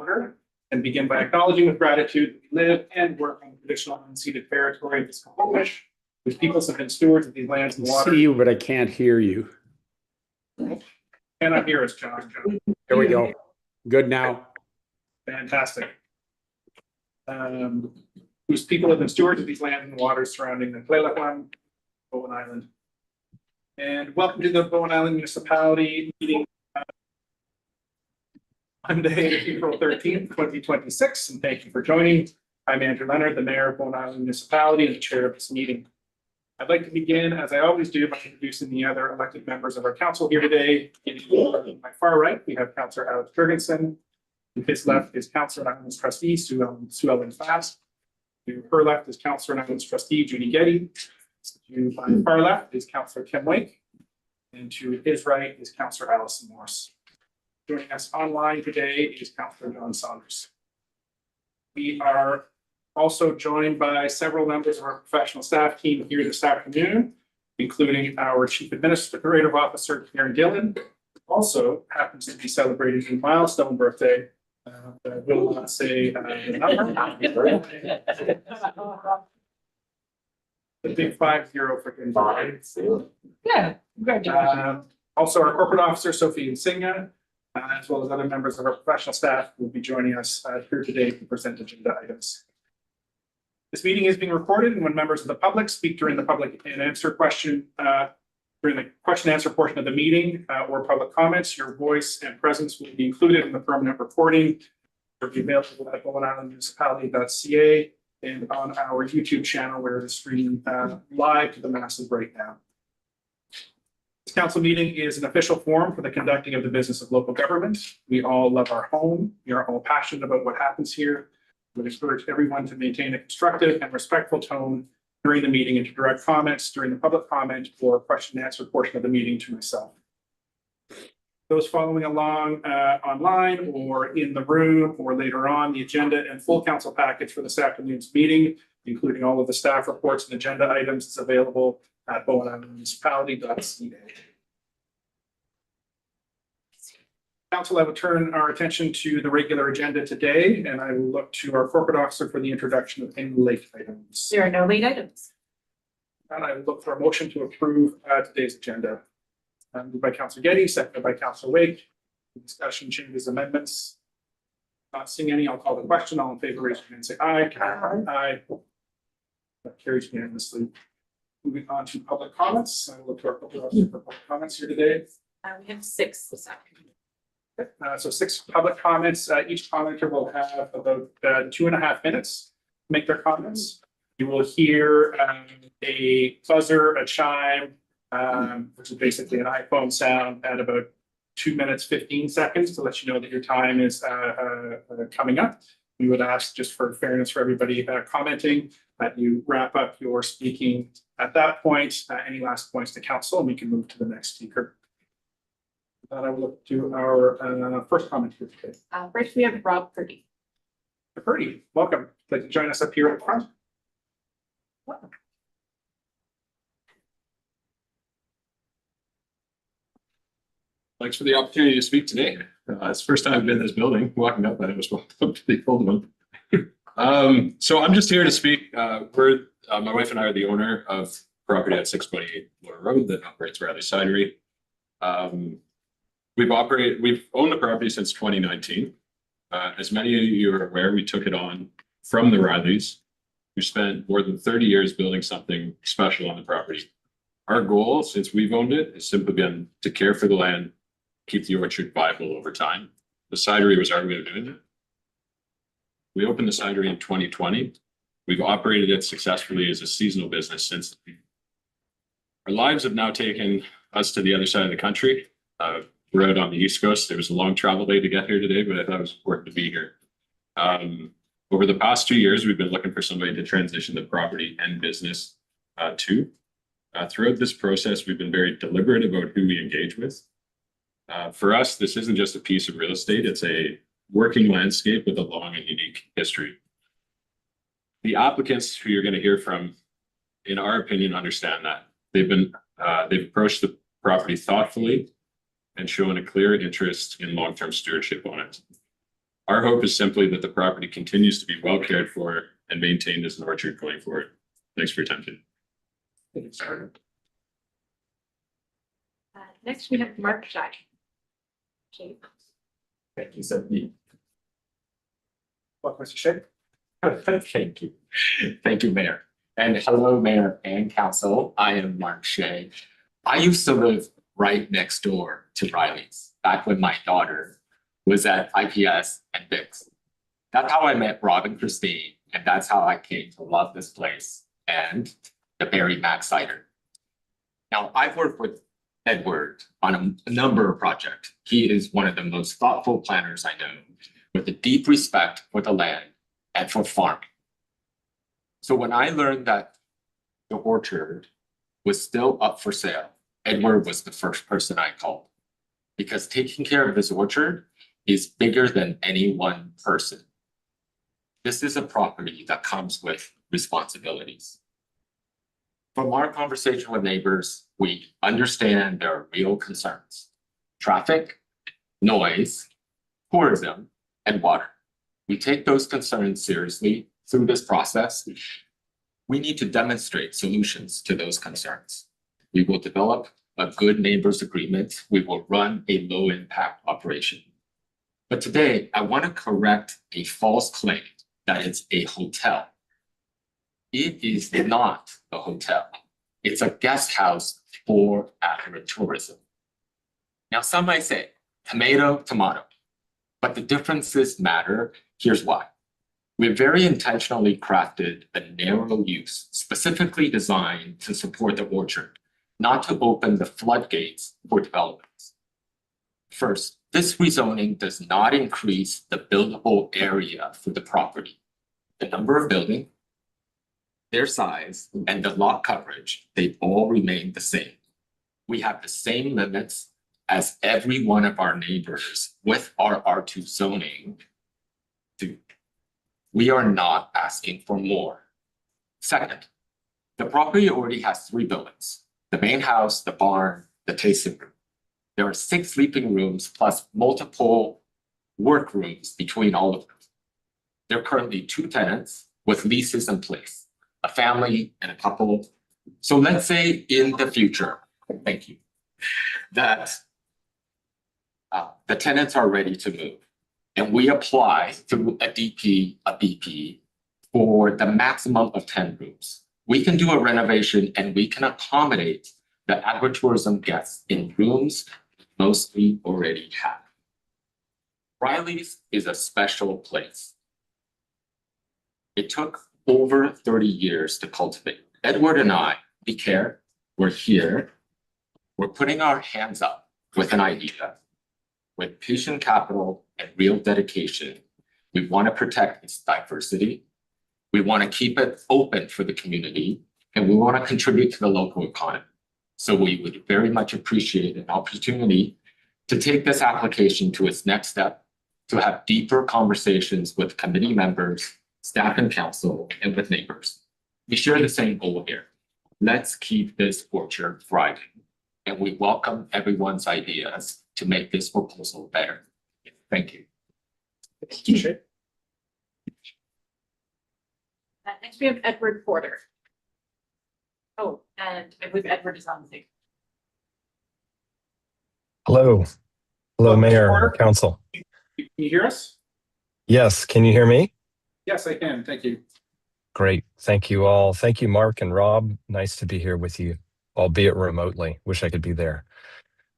order and begin by acknowledging with gratitude that we live and work on the traditional unceded territory of the Squamish, whose peoples have been stewards of these lands and I water. see you, but I can't hear you. Cannot hear us, John. There we go. Good now. Fantastic. Whose people have been stewards of these lands and waters surrounding the Tlaloquan, Bowen Island. And welcome to the Bowen Island Municipality meeting Monday, April 13th, 2026. And thank you for joining. I'm Andrew Leonard, the Mayor of Bowen Island Municipality and the Chair of this meeting. I'd like to begin, as I always do, by introducing the other elected members of our council here today. On my far right, we have Councillor Alex Jurgensen. To his left is Councillor and Islands Trustee Sue Ellen Fast. To her left is Councillor and Islands Trustee Judy Getty. To my far left is Councillor Kim Wake. And to his right is Councillor Allison Morse. Joining us online today is Councillor John Saunders. We are also joined by several members of our professional staff team here this afternoon, including our Chief Administrative Officer, Karen Dillon, who also happens to be celebrating a milestone birthday. I will not say the number. The big 50 for him. Yeah, congratulations. Also, our corporate officer, Sophie Insignia, as well as other members of our professional staff will be joining us here today to present agenda items. This meeting is being recorded, and when members of the public speak during the public and answer question, during the question and answer portion of the meeting or public comments, your voice and presence will be included in the permanent recording. It'll be available at bowenislandmunicipality.ca and on our YouTube channel, where it is streaming live to the masses right now. This council meeting is an official forum for the conducting of the business of local government. We all love our home. We are all passionate about what happens here. I would encourage everyone to maintain a constructive and respectful tone during the meeting and to direct comments during the public comment or question and answer portion of the meeting to myself. Those following along online or in the room or later on, the agenda and full council package for this afternoon's meeting, including all of the staff reports and agenda items, is available at bowenislandmunicipality.ca. Council, I will turn our attention to the regular agenda today, and I will look to our corporate officer for the introduction of any late items. There are no late items. And I will look for a motion to approve today's agenda. Moved by Councillor Getty, seconded by Councillor Wake. Discussion, changes, amendments. Not seeing any, I'll call the question. All in favor, raise your hand and say aye. Aye. That carries unanimously. Moving on to public comments. I will look to our corporate officer for public comments here today. We have 6 this afternoon. So 6 public comments. Each commenter will have about 2.5 minutes to make their comments. You will hear a buzzer, a chime, which is basically an iPhone sound at about 2 minutes, 15 seconds to let you know that your time is coming up. We would ask, just for fairness for everybody commenting, that you wrap up your speaking at that point. Any last points to council, and we can move to the next speaker. I will look to our first comment here today. First, we have Rob Purdy. Purdy, welcome. Would you like to join us up here at the front? Thanks for the opportunity to speak today. It's the first time I've been in this building. Walking up, I was walked up to the old one. So I'm just here to speak. My wife and I are the owner of property at 628 Lower Road that operates Riley Cidery. We've owned the property since 2019. As many of you are aware, we took it on from the Rileys, who spent more than 30 years building something special on the property. Our goal, since we've owned it, has simply been to care for the land, keep the orchard viable over time. The cidery was our way of doing it. We opened the cidery in 2020. We've operated it successfully as a seasonal business since. Our lives have now taken us to the other side of the country. We're out on the East Coast. There was a long travel day to get here today, but I thought it was important to be here. Over the past 2 years, we've been looking for somebody to transition the property and business to. Throughout this process, we've been very deliberate about who we engage with. For us, this isn't just a piece of real estate. It's a working landscape with a long and unique history. The applicants who you're going to hear from, in our opinion, understand that. They've approached the property thoughtfully and shown a clear interest in long-term stewardship on it. Our hope is simply that the property continues to be well cared for and maintained as an orchard going forward. Thanks for your time today. Thank you, sir. Next, we have Mark Shy. Okay. Thank you, Sophie. Welcome, Mr. Shea. Thank you. Thank you, Mayor. And hello, Mayor and Council. I am Mark Shea. I used to live right next door to Riley's back when my daughter was at IPS and Bix. That's how I met Rob and Christine, and that's how I came to love this place and the Barry Mac cider. Now, I've worked with Edward on a number of projects. He is one of the most thoughtful planners I know, with a deep respect for the land and for farming. So when I learned that the orchard was still up for sale, Edward was the first person I called. Because taking care of this orchard is bigger than any one person. This is a property that comes with responsibilities. From our conversation with neighbors, we understand there are real concerns: traffic, noise, tourism, and water. We take those concerns seriously through this process. We need to demonstrate solutions to those concerns. We will develop a good neighbors agreement. We will run a low impact operation. But today, I want to correct a false claim that it's a hotel. It is not a hotel. It's a guest house for agritourism. Now, some might say tomato, tomato, but the differences matter. Here's why. We've very intentionally crafted a narrow use specifically designed to support the orchard, not to open the floodgates for developments. First, this rezoning does not increase the buildable area for the property. The number of buildings, their size, and the lot coverage, they all remain the same. We have the same limits as every one of our neighbors with our R2 zoning do. We are not asking for more. Second, the property already has 3 buildings: the main house, the barn, the tasting room. There are 6 sleeping rooms plus multiple work rooms between all of them. There are currently 2 tenants with leases in place, a family and a couple. So let's say in the future, thank you, that the tenants are ready to move. And we apply through a DP, a BP for the maximum of 10 rooms. We can do a renovation and we can accommodate the agritourism guests in rooms most we already have. Riley's is a special place. It took over 30 years to cultivate. Edward and I, we care, we're here, we're putting our hands up with an idea. With patient capital and real dedication, we want to protect its diversity. We want to keep it open for the community, and we want to contribute to the local economy. So we would very much appreciate an opportunity to take this application to its next step, to have deeper conversations with committee members, staff and council, and with neighbors. We share the same goal here. Let's keep this orchard thriving, and we welcome everyone's ideas to make this proposal better. Thank you. Mr. Shea. Next, we have Edward Porter. Oh, and I believe Edward is on the thing. Hello. Hello, Welcome, Mr. Mayor, Porter. Council. Can you hear us? Yes, can you hear me? Yes, I can. Thank you. Great. Thank you all. Thank you, Mark and Rob. Nice to be here with you, albeit remotely. Wish I could be there.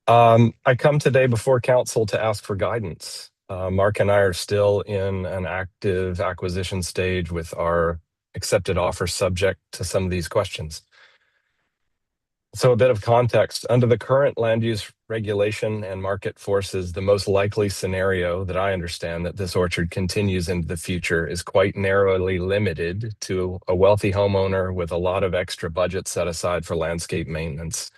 I come today before council to ask for guidance. Mark and I are still in an active acquisition stage with our accepted offer subject to some of these questions. So a bit of context. Under the current land use regulation and market forces, the most likely scenario that I understand that this orchard continues into the future is quite narrowly limited to a wealthy homeowner with a lot of extra budget set aside for landscape maintenance.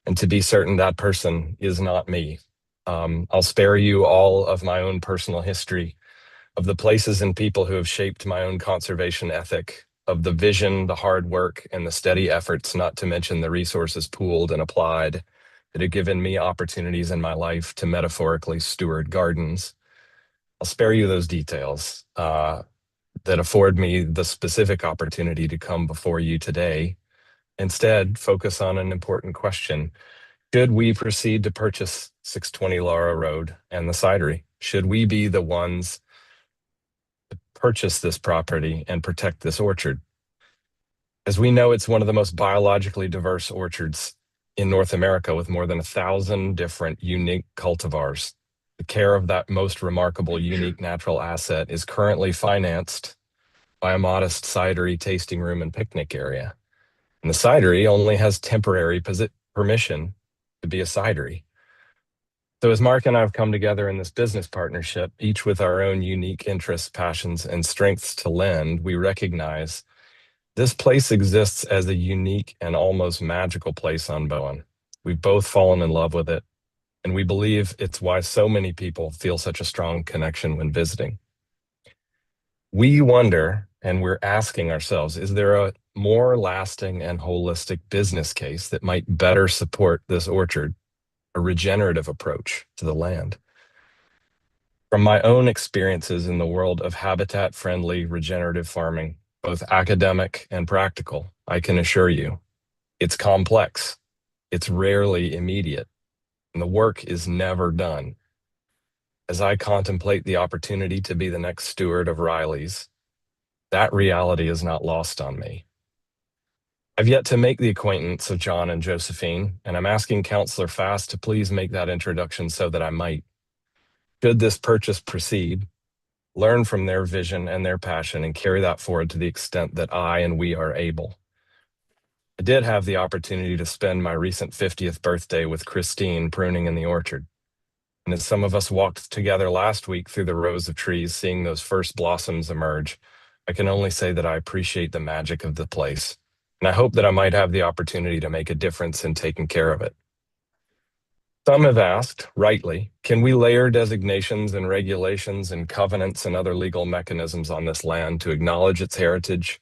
And to be certain, that person is not me. I'll spare you all of my own personal history, of the places and people who have shaped my own conservation ethic, of the vision, the hard work, and the steady efforts, not to mention the resources pooled and applied, that have given me opportunities in my life to metaphorically steward gardens. I'll spare you those details that afford me the specific opportunity to come before you today. Instead, focus on an important question. Should we proceed to purchase 620 Laura Road and the cidery? Should we be the ones to purchase this property and protect this orchard? As we know, it's one of the most biologically diverse orchards in North America with more than 1,000 different unique cultivars. The care of that most remarkable, unique natural asset is currently financed by a modest cidery, tasting room, and picnic area. And the cidery only has temporary permission to be a cidery. So as Mark and I have come together in this business partnership, each with our own unique interests, passions, and strengths to lend, we recognize this place exists as a unique and almost magical place on Bowen. We've both fallen in love with it, and we believe it's why so many people feel such a strong connection when visiting. We wonder, and we're asking ourselves, is there a more lasting and holistic business case that might better support this orchard, a regenerative approach to the land? From my own experiences in the world of habitat-friendly regenerative farming, both academic and practical, I can assure you, it's complex, it's rarely immediate, and the work is never done. As I contemplate the opportunity to be the next steward of Riley's, that reality is not lost on me. I've yet to make the acquaintance of John and Josephine, and I'm asking Councillor Fast to please make that introduction so that I might. Should this purchase proceed, learn from their vision and their passion and carry that forward to the extent that I and we are able. I did have the opportunity to spend my recent 50th birthday with Christine pruning in the orchard. And as some of us walked together last week through the rows of trees, seeing those first blossoms emerge, I can only say that I appreciate the magic of the place. And I hope that I might have the opportunity to make a difference in taking care of it. Some have asked, rightly, can we layer designations and regulations and covenants and other legal mechanisms on this land to acknowledge its heritage,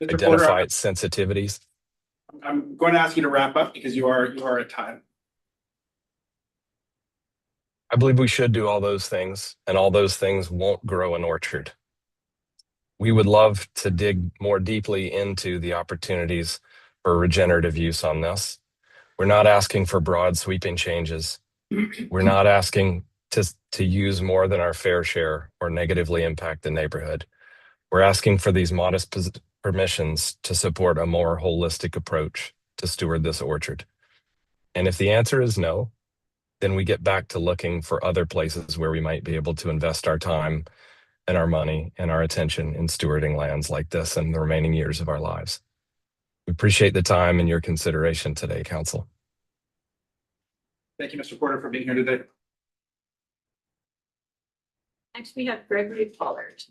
Mr. identify Porter, its sensitivities? I'm going to ask you to wrap up because you are at time. I believe we should do all those things, and all those things won't grow an orchard. We would love to dig more deeply into the opportunities for regenerative use on this. We're not asking for broad sweeping changes. We're not asking to use more than our fair share or negatively impact the neighborhood. We're asking for these modest permissions to support a more holistic approach to steward this orchard. And if the answer is no, then we get back to looking for other places where we might be able to invest our time and our money and our attention in stewarding lands like this in the remaining years of our lives. We appreciate the time and your consideration today, Council. Thank you, Mr. Porter, for being here today. Next, we have Gregory Pollard.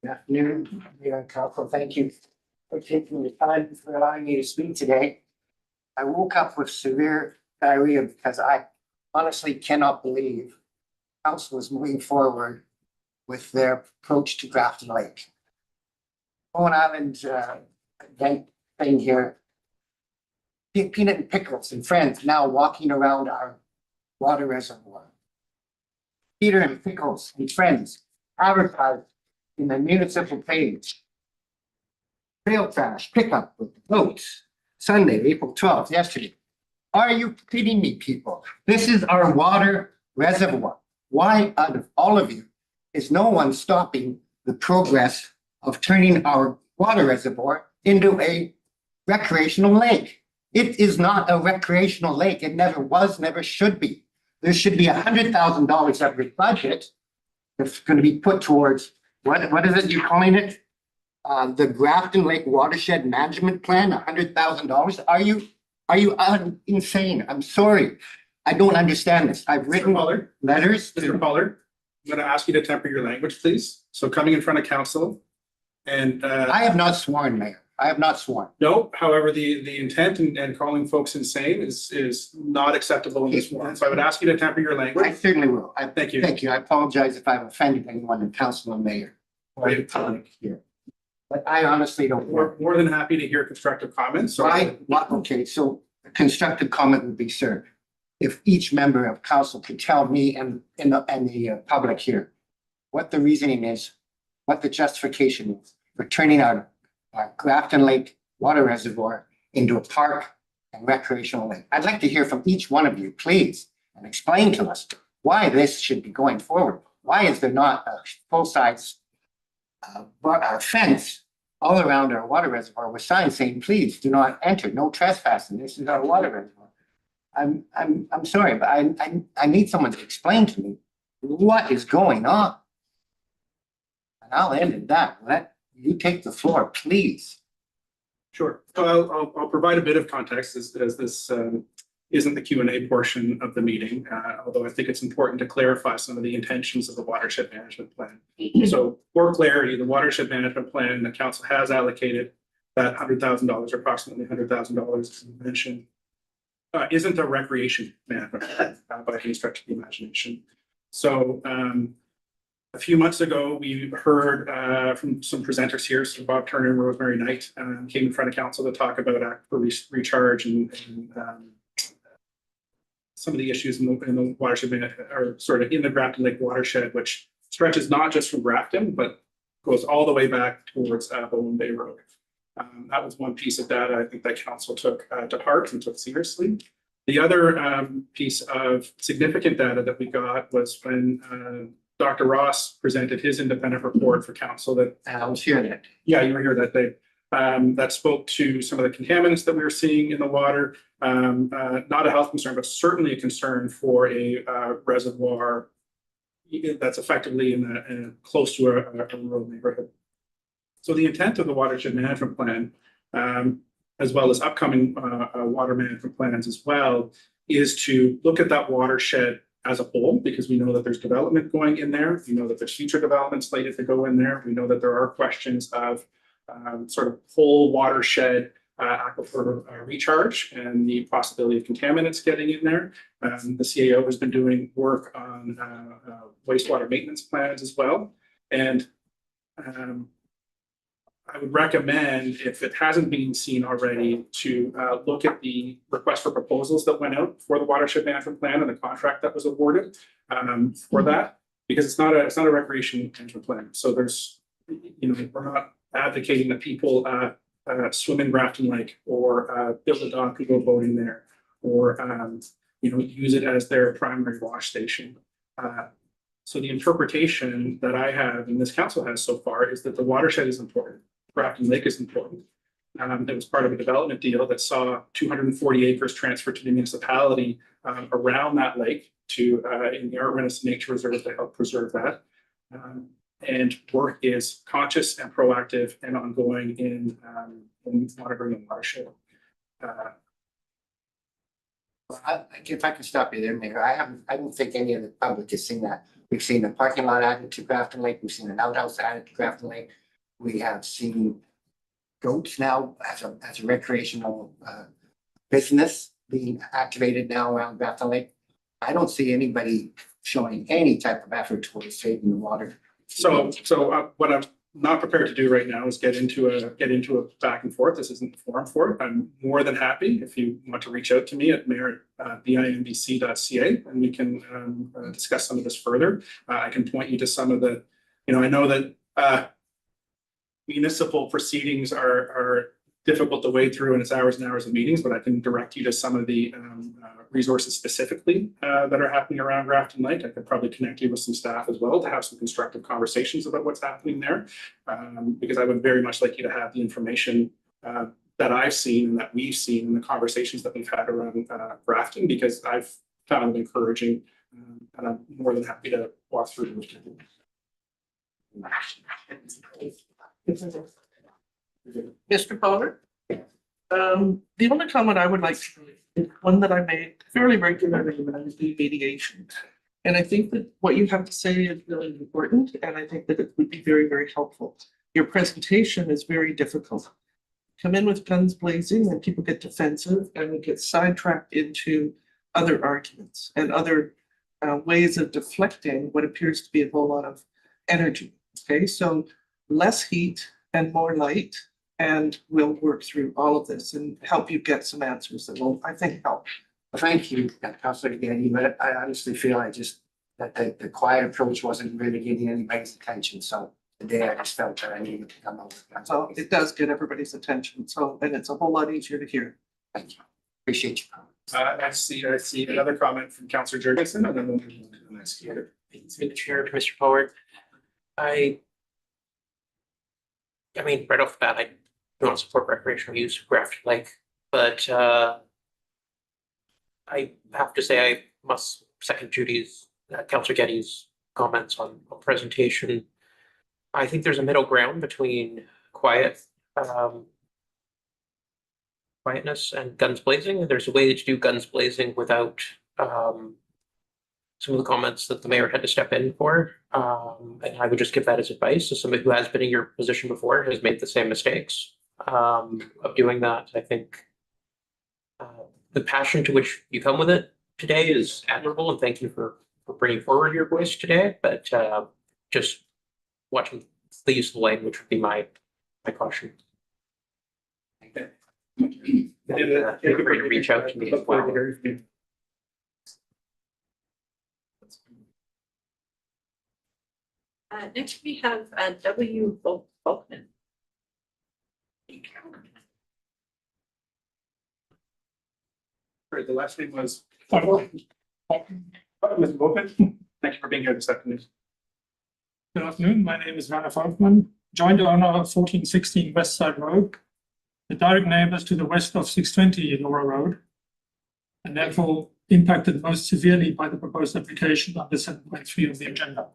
Good afternoon, Mayor and Council. Thank you for taking the time for allowing me to speak today. I woke up with severe diarrhea because I honestly cannot believe Council is moving forward with their approach to Grafton Lake. Bowen Island event thing here. Peanut and Pickles and friends now walking around our water reservoir. Peter and Pickles and friends advertised in the municipal page. Trail trash pickup with boats, Sunday, April 12th, yesterday. Are you kidding me, people? This is our water reservoir. Why out of all of you is no one stopping the progress of turning our water reservoir into a recreational lake? It is not a recreational lake. It never was, never should be. There should be $100,000 every budget that's going to be put towards what is it you're calling it? The Grafton Lake Watershed Management Plan, $100,000. Are you insane? I'm sorry. I don't understand this. I've written Pollard. letters. Mr. Pollard, I'm going to ask you to temper your language, please. So coming in front of council and I have not sworn, Mayor. I have not sworn. no, however, the intent and calling folks insane is not acceptable in this forum. So I would ask you to temper your I language. certainly will. Thank you. Thank you. I apologize if I've offended anyone in council and mayor or the public here. But I honestly don't. We're more than happy to hear constructive comments. So Why? Okay, so a constructive comment would be, sir, if each member of council could tell me and the public here what the reasoning is, what the justification is for turning our Grafton Lake water reservoir into a park and recreational lake. I'd like to hear from each one of you, please, and explain to us why this should be going forward. Why is there not a full-size fence all around our water reservoir with signs saying, please do not enter, no trespassing, this is our water reservoir. I'm sorry, but I need someone to explain to me what is going on. And I'll end at that. Let you take the floor, please. Sure. So I'll provide a bit of context as this isn't the Q&A portion of the meeting, although I think it's important to clarify some of the intentions of the watershed management plan. So for clarity, the watershed management plan, the council has allocated that $100,000, approximately $100,000, as you mentioned, isn't a recreation management plan by any stretch of the imagination. So a few months ago, we heard from some presenters here, so Bob Turner and Rosemary Knight came in front of council to talk about Act for Recharge and some of the issues in the watershed, or sort of in the Grafton Lake watershed, which stretches not just from Grafton, but goes all the way back towards Bowen Bay Road. That was one piece of data I think that council took to heart and took seriously. The other piece of significant data that we got was when Dr. Ross presented his independent report for council that. I was hearing it. Yeah, you were here that day. That spoke to some of the contaminants that we were seeing in the water. Not a health concern, but certainly a concern for a reservoir that's effectively close to a rural neighborhood. So the intent of the watershed management plan, as well as upcoming water management plans as well, is to look at that watershed as a whole, because we know that there's development going in there. We know that there's future development slated to go in there. We know that there are questions of sort of whole watershed aquifer recharge and the possibility of contaminants getting in there. The CAO has been doing work on wastewater maintenance plans as well. And I would recommend, if it hasn't been seen already, to look at the request for proposals that went out for the watershed management plan and the contract that was awarded for that, because it's not a recreation management plan. So there's, we're not advocating that people swim in Grafton Lake or build a dock and go boating there, or use it as their primary wash station. So the interpretation that I have and this council has so far is that the watershed is important. Grafton Lake is important. It was part of a development deal that saw 240 acres transferred to the municipality around that lake to in the Artemis Nature Reserve to help preserve that. And work is conscious and proactive and ongoing in monitoring the watershed. If I can stop you there, Mayor, I don't think any of the public has seen that. We've seen a parking lot added to Grafton Lake. We've seen an outhouse added to Grafton Lake. We have seen goats now as a recreational business being activated now around Grafton Lake. I don't see anybody showing any type of effort towards saving the water. So what I'm not prepared to do right now is get into a back and forth. This isn't the forum for it. I'm more than happy if you want to reach out to me at mayor@bimbc.ca and we can discuss some of this further. I can point you to some of the, I know that municipal proceedings are difficult to wade through and it's hours and hours of meetings, but I can direct you to some of the resources specifically that are happening around Grafton Lake. I could probably connect you with some staff as well to have some constructive conversations about what's happening there, because I would very much like you to have the information that I've seen and that we've seen in the conversations that we've had around Grafton, because I've found it encouraging, and I'm more than happy to walk through with you. Mr. Potter? The only comment I would like to make is one that I made fairly regularly when I was doing mediation. And I think that what you have to say is really important, and I think that it would be very, very helpful. Your presentation is very difficult. Come in with guns blazing and people get defensive and we get sidetracked into other arguments and other ways of deflecting what appears to be a whole lot of energy. Okay, so less heat and more light And we'll work through all of this and help you get some answers that will, I think, help. Well, thank you, Councillor Getty, but I honestly feel that the quiet approach wasn't really getting anybody's attention, so today I just felt that I needed to come over. So it does get everybody's attention, so, and it's a whole lot easier to hear. Thank you. Appreciate your comment. I see another comment from Councillor Jurgensen, and then we'll move on to the next here. Through the chair, Mr. Forward. I mean, right off the bat, I don't support recreational use of Grafton Lake, but I have to say I must second Judy's, Councillor Getty's comments on presentation. I think there's a middle ground between quietness and guns blazing. There's a way to do guns blazing without some of the comments that the mayor had to step in for. And I would just give that as advice as somebody who has been in your position before, has made the same mistakes of doing that. I think the passion to which you come with it today is admirable, and thank you for bringing forward your voice today. But just watching the use of the language would be my caution. Okay. Feel free to reach out to me as well. Next we have W. Volkman. Sorry, the last name was. Mr. Volkman, thank you for being here this afternoon. Good afternoon. My name is Werner Volkmann, joint owner of 1416 West Side Road, the direct neighbors to the west of 620 Laura Road, and therefore impacted most severely by the proposed application under 7.3 of the agenda.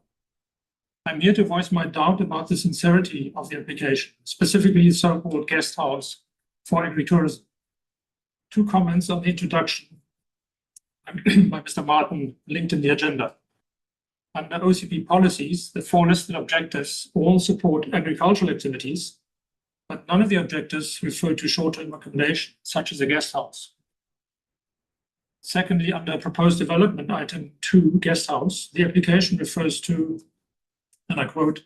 I'm here to voice my doubt about the sincerity of the application, specifically the so-called guest house for agritourism. Two comments on the introduction by Mr. Martin linked in the agenda. Under OCP policies, the four listed objectives all support agricultural activities, but none of the objectives refer to short-term accommodation, such as a guest house. Secondly, under proposed development item 2, guest house, the application refers to, and I quote,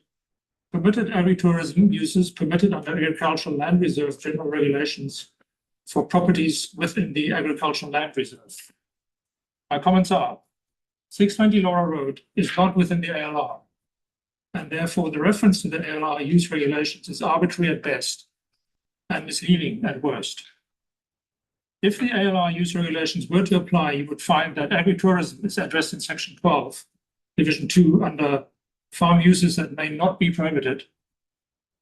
permitted agritourism uses permitted under agricultural land reserve general regulations for properties within the agricultural land reserve. My comments are, 620 Laura Road is not within the ALR, and therefore the reference to the ALR use regulations is arbitrary at best and misleading at worst. If the ALR use regulations were to apply, you would find that agritourism is addressed in section 12, division 2, under farm uses that may not be prohibited.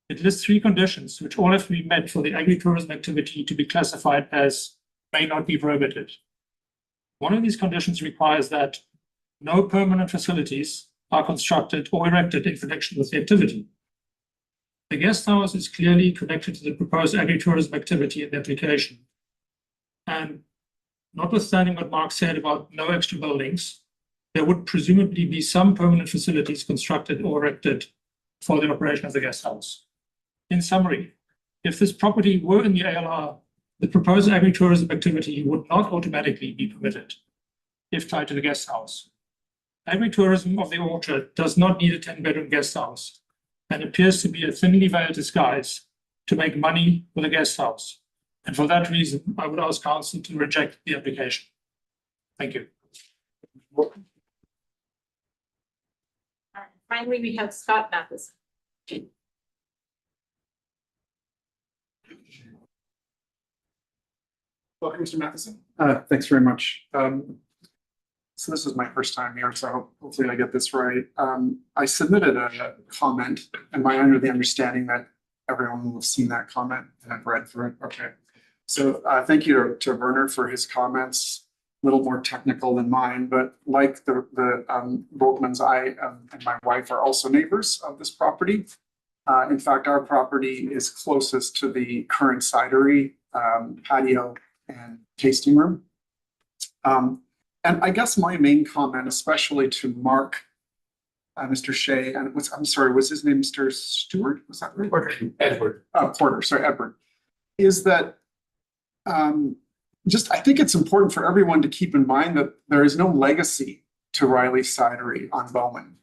It lists 3 conditions which all have to be met for the agritourism activity to be classified as may not be prohibited. One of these conditions requires that no permanent facilities are constructed or erected in connection with the activity. The guest house is clearly connected to the proposed agritourism activity in the application. And notwithstanding what Mark said about no extra buildings, there would presumably be some permanent facilities constructed or erected for the operation of the guest house. In summary, if this property were in the ALR, the proposed agritourism activity would not automatically be permitted if tied to the guest house. Agritourism of the orchard does not need a 10-bedroom guest house and appears to be a thinly veiled disguise to make money with a guest house. And for that reason, I would ask council to reject the application. Thank you. Finally, we have Scott Matheson. Welcome, Mr. Matheson. Thanks very much. So this is my first time here, so hopefully I get this right. I submitted a comment, and under the understanding that everyone will have seen that comment and I've read through it. Okay. So thank you to Werner for his comments. A little more technical than mine, but like the Volkmans, I and my wife are also neighbors of this property. In fact, our property is closest to the current cidery, patio, and tasting room. And I guess my main comment, especially to Mark, Mr. Shea, and I'm sorry, was his name Mr. Stewart? Was that right? Edward. Porter, sorry, Edward, is that I think it's important for everyone to keep in mind that there is no legacy to Riley Cidery on Bowman.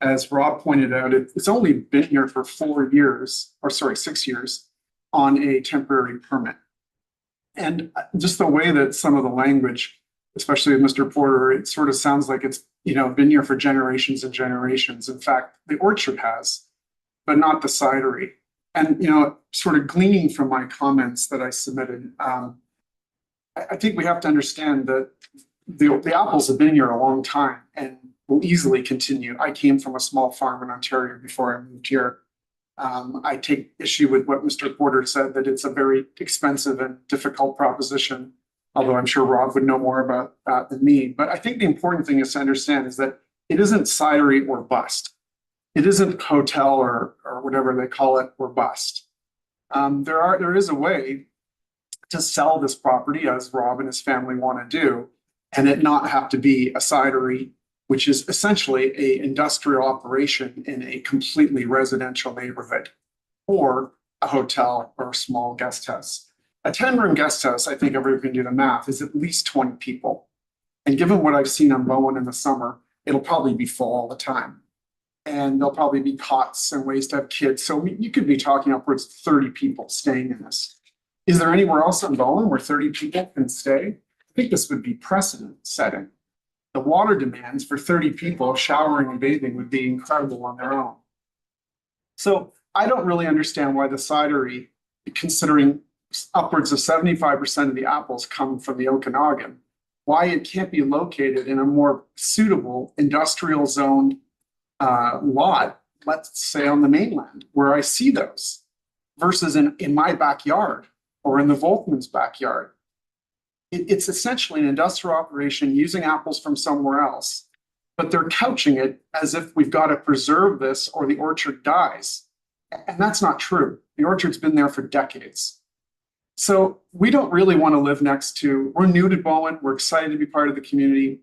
As Rob pointed out, it's only been here for 6 years. on a temporary permit. And just the way that some of the language, especially with Mr. Porter, it sort of sounds like it's, been here for generations and generations. In fact, the orchard has, but not the cidery. And, sort of gleaning from my comments that I submitted, I think we have to understand that the apples have been here a long time and will easily continue. I came from a small farm in Ontario before I moved here. I take issue with what Mr. Porter said, that it's a very expensive and difficult proposition, although I'm sure Rob would know more about that than me. But I think the important thing is to understand is that it isn't cidery or bust. It isn't hotel or whatever they call it or bust. There is a way to sell this property, as Rob and his family want to do, and it not have to be a cidery, which is essentially an industrial operation in a completely residential neighborhood, or a hotel or a small guest house. A 10-room guest house, I think everyone can do the math, is at least 20 people. And given what I've seen on Bowen in the summer, it'll probably be full all the time. And there'll probably be cots and ways to have kids. So you could be talking upwards of 30 people staying in this. Is there anywhere else in Bowen where 30 people can stay? I think this would be precedent setting. The water demands for 30 people showering and bathing would be incredible on their own. So I don't really understand why the cidery, considering upwards of 75% of the apples come from the Okanagan, why it can't be located in a more suitable industrial zoned lot, let's say on the mainland, where I see those, versus in my backyard or in the Volkman's backyard. It's essentially an industrial operation using apples from somewhere else, but they're couching it as if we've got to preserve this or the orchard dies. And that's not true. The orchard's been there for decades. So we don't really want to live next to, we're new to Bowen, we're excited to be part of the community.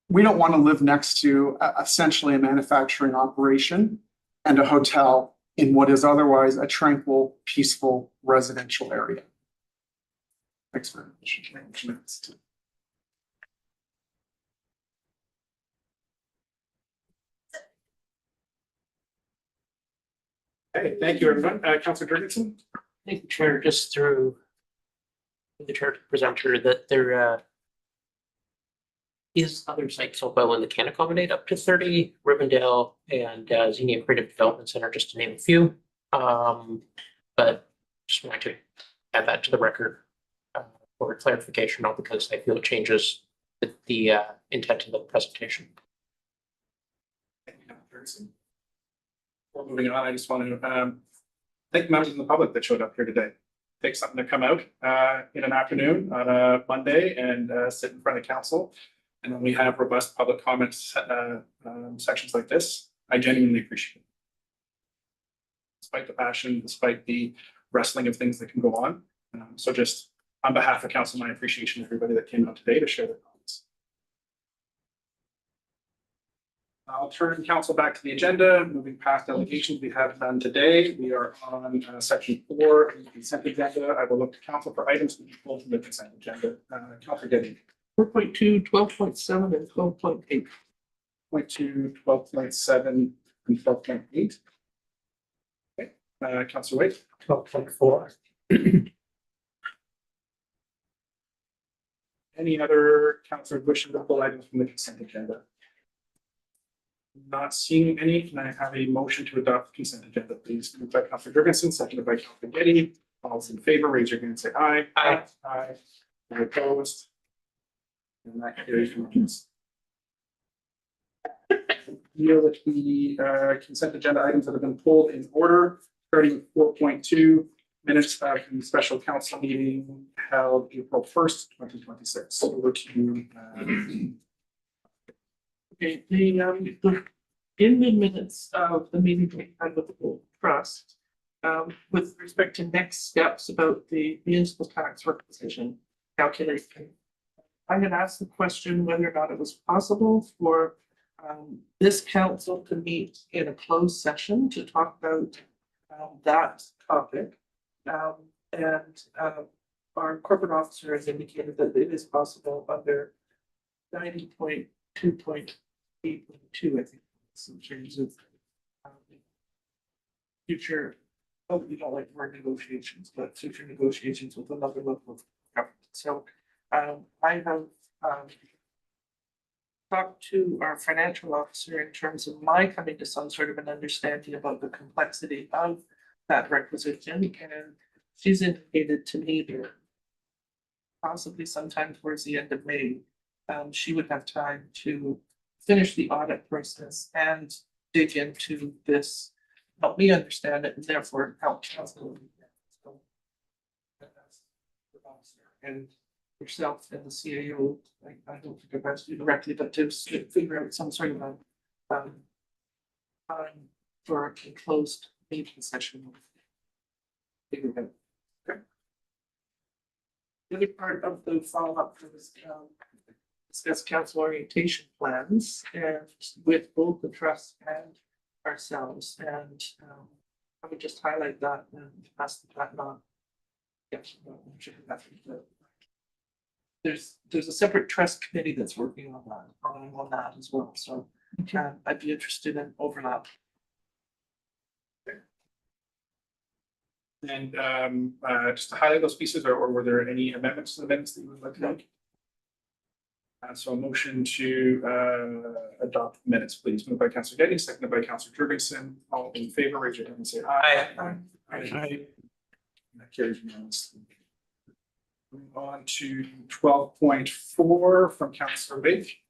We don't want to live next to essentially a manufacturing operation and a hotel in what is otherwise a tranquil, peaceful residential area. Thanks very much. Okay, thank you, everyone. Councilor Jurgensen? Thank you, Chair, just through the chair to presenter that there is other sites in Bowen that can accommodate up to 30, Rivendell and Xenia Creative Development Center, just to name a few. But just wanted to add that to the record for clarification, not because I feel it changes the intent of the presentation. Thank you, Councilor Jurgensen. Before moving on, I just want to thank members of the public that showed up here today. Take something to come out in an afternoon on a Monday and sit in front of council. And when we have robust public comments sections like this, I genuinely appreciate it. Despite the passion, despite the wrestling of things that can go on. So just on behalf of council, my appreciation to everybody that came out today to share their comments. I'll turn council back to the agenda. Moving past delegations we have done today. We are on section 4 of the consent agenda. I will look to council for items to be pulled from the consent agenda. Councilor Getty. 4.2, 12.7, and 12.8. 12.2, 12.7, and 12.8. Okay, Councilor Wade. 12.4. Any other councilors wishing to pull items from the consent agenda? Not seeing any. Can I have a motion to adopt the consent agenda, please? Moved by Councilor Jurgensen, seconded by Councilor Getty. All those in favor, raise your hand and say aye. Aye. Aye. Any opposed? And that carries unanimously. Deal with the consent agenda items that have been pulled in order, starting with 4.2, minutes of the special council meeting held April 1st, 2026. Over to you. Okay, in the minutes of the meeting we had with the Gold Trust, with respect to next steps about the municipal tax requisition calculation, I had asked the question whether or not it was possible for this council to meet in a closed session to talk about that topic. And our corporate officer has indicated that it is possible under 90.2.8.2, I think, some changes of future oh, you don't like the word negotiations, but future negotiations with another level of government. So I have talked to our financial officer in terms of my coming to some sort of an understanding about the complexity of that requisition, and she's indicated to me that possibly sometime towards the end of May, she would have time to finish the audit process and dig into this, help me understand it, and therefore help council. And yourself and the CAO, I don't think I've asked you directly, but to figure out some sort of a time for a closed meeting session. Figure it out. Okay. The other part of the follow-up was discuss council orientation plans and with both the trust and ourselves, and I would just highlight that and pass the baton on. Yes, there's a separate trust committee that's working on that as well, so I'd be interested in overlap. And just to highlight those pieces, or were there any amendments to the minutes that you would like to make? So a motion to adopt minutes, please. Moved by Councillor Getty, seconded by Councillor Jurgensen. All in favor, raise your hand and say aye. Aye. That carries unanimously. Moving on to 12.4 from Councillor Wake.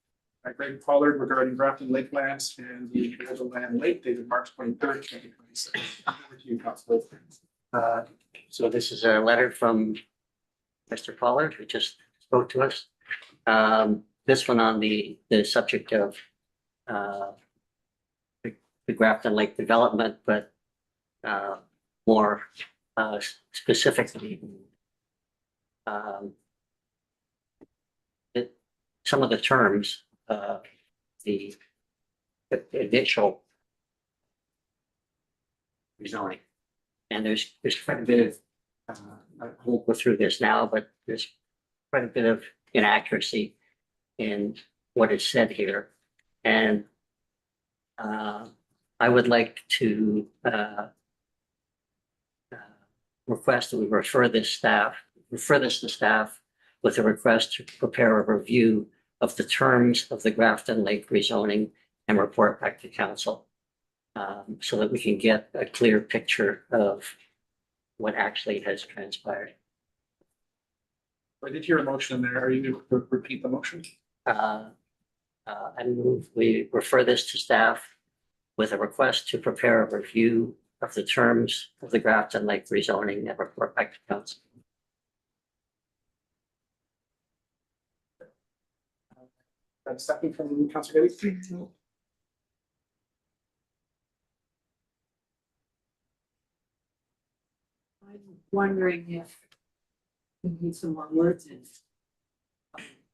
Greg Pollard regarding Grafton Lake lands and the Land Lake dated March 23rd, 2026. Over to you, Councillor. So this is a letter from Mr. Pollard, who just spoke to us. This one on the subject of the Grafton Lake development, but more specifically, some of the terms, the initial rezoning. And there's quite a bit of, I won't go through this now, but there's quite a bit of inaccuracy in what is said here. And I would like to request that we refer this to staff with a request to prepare a review of the terms of the Grafton Lake rezoning and report back to council, so that we can get a clear picture of what actually has transpired. I did hear a motion there. Are you going to repeat the motion? I move we refer this to staff with a request to prepare a review of the terms of the Grafton Lake rezoning and report back to council. Second from Councillor Getty. I'm wondering if we need some more words in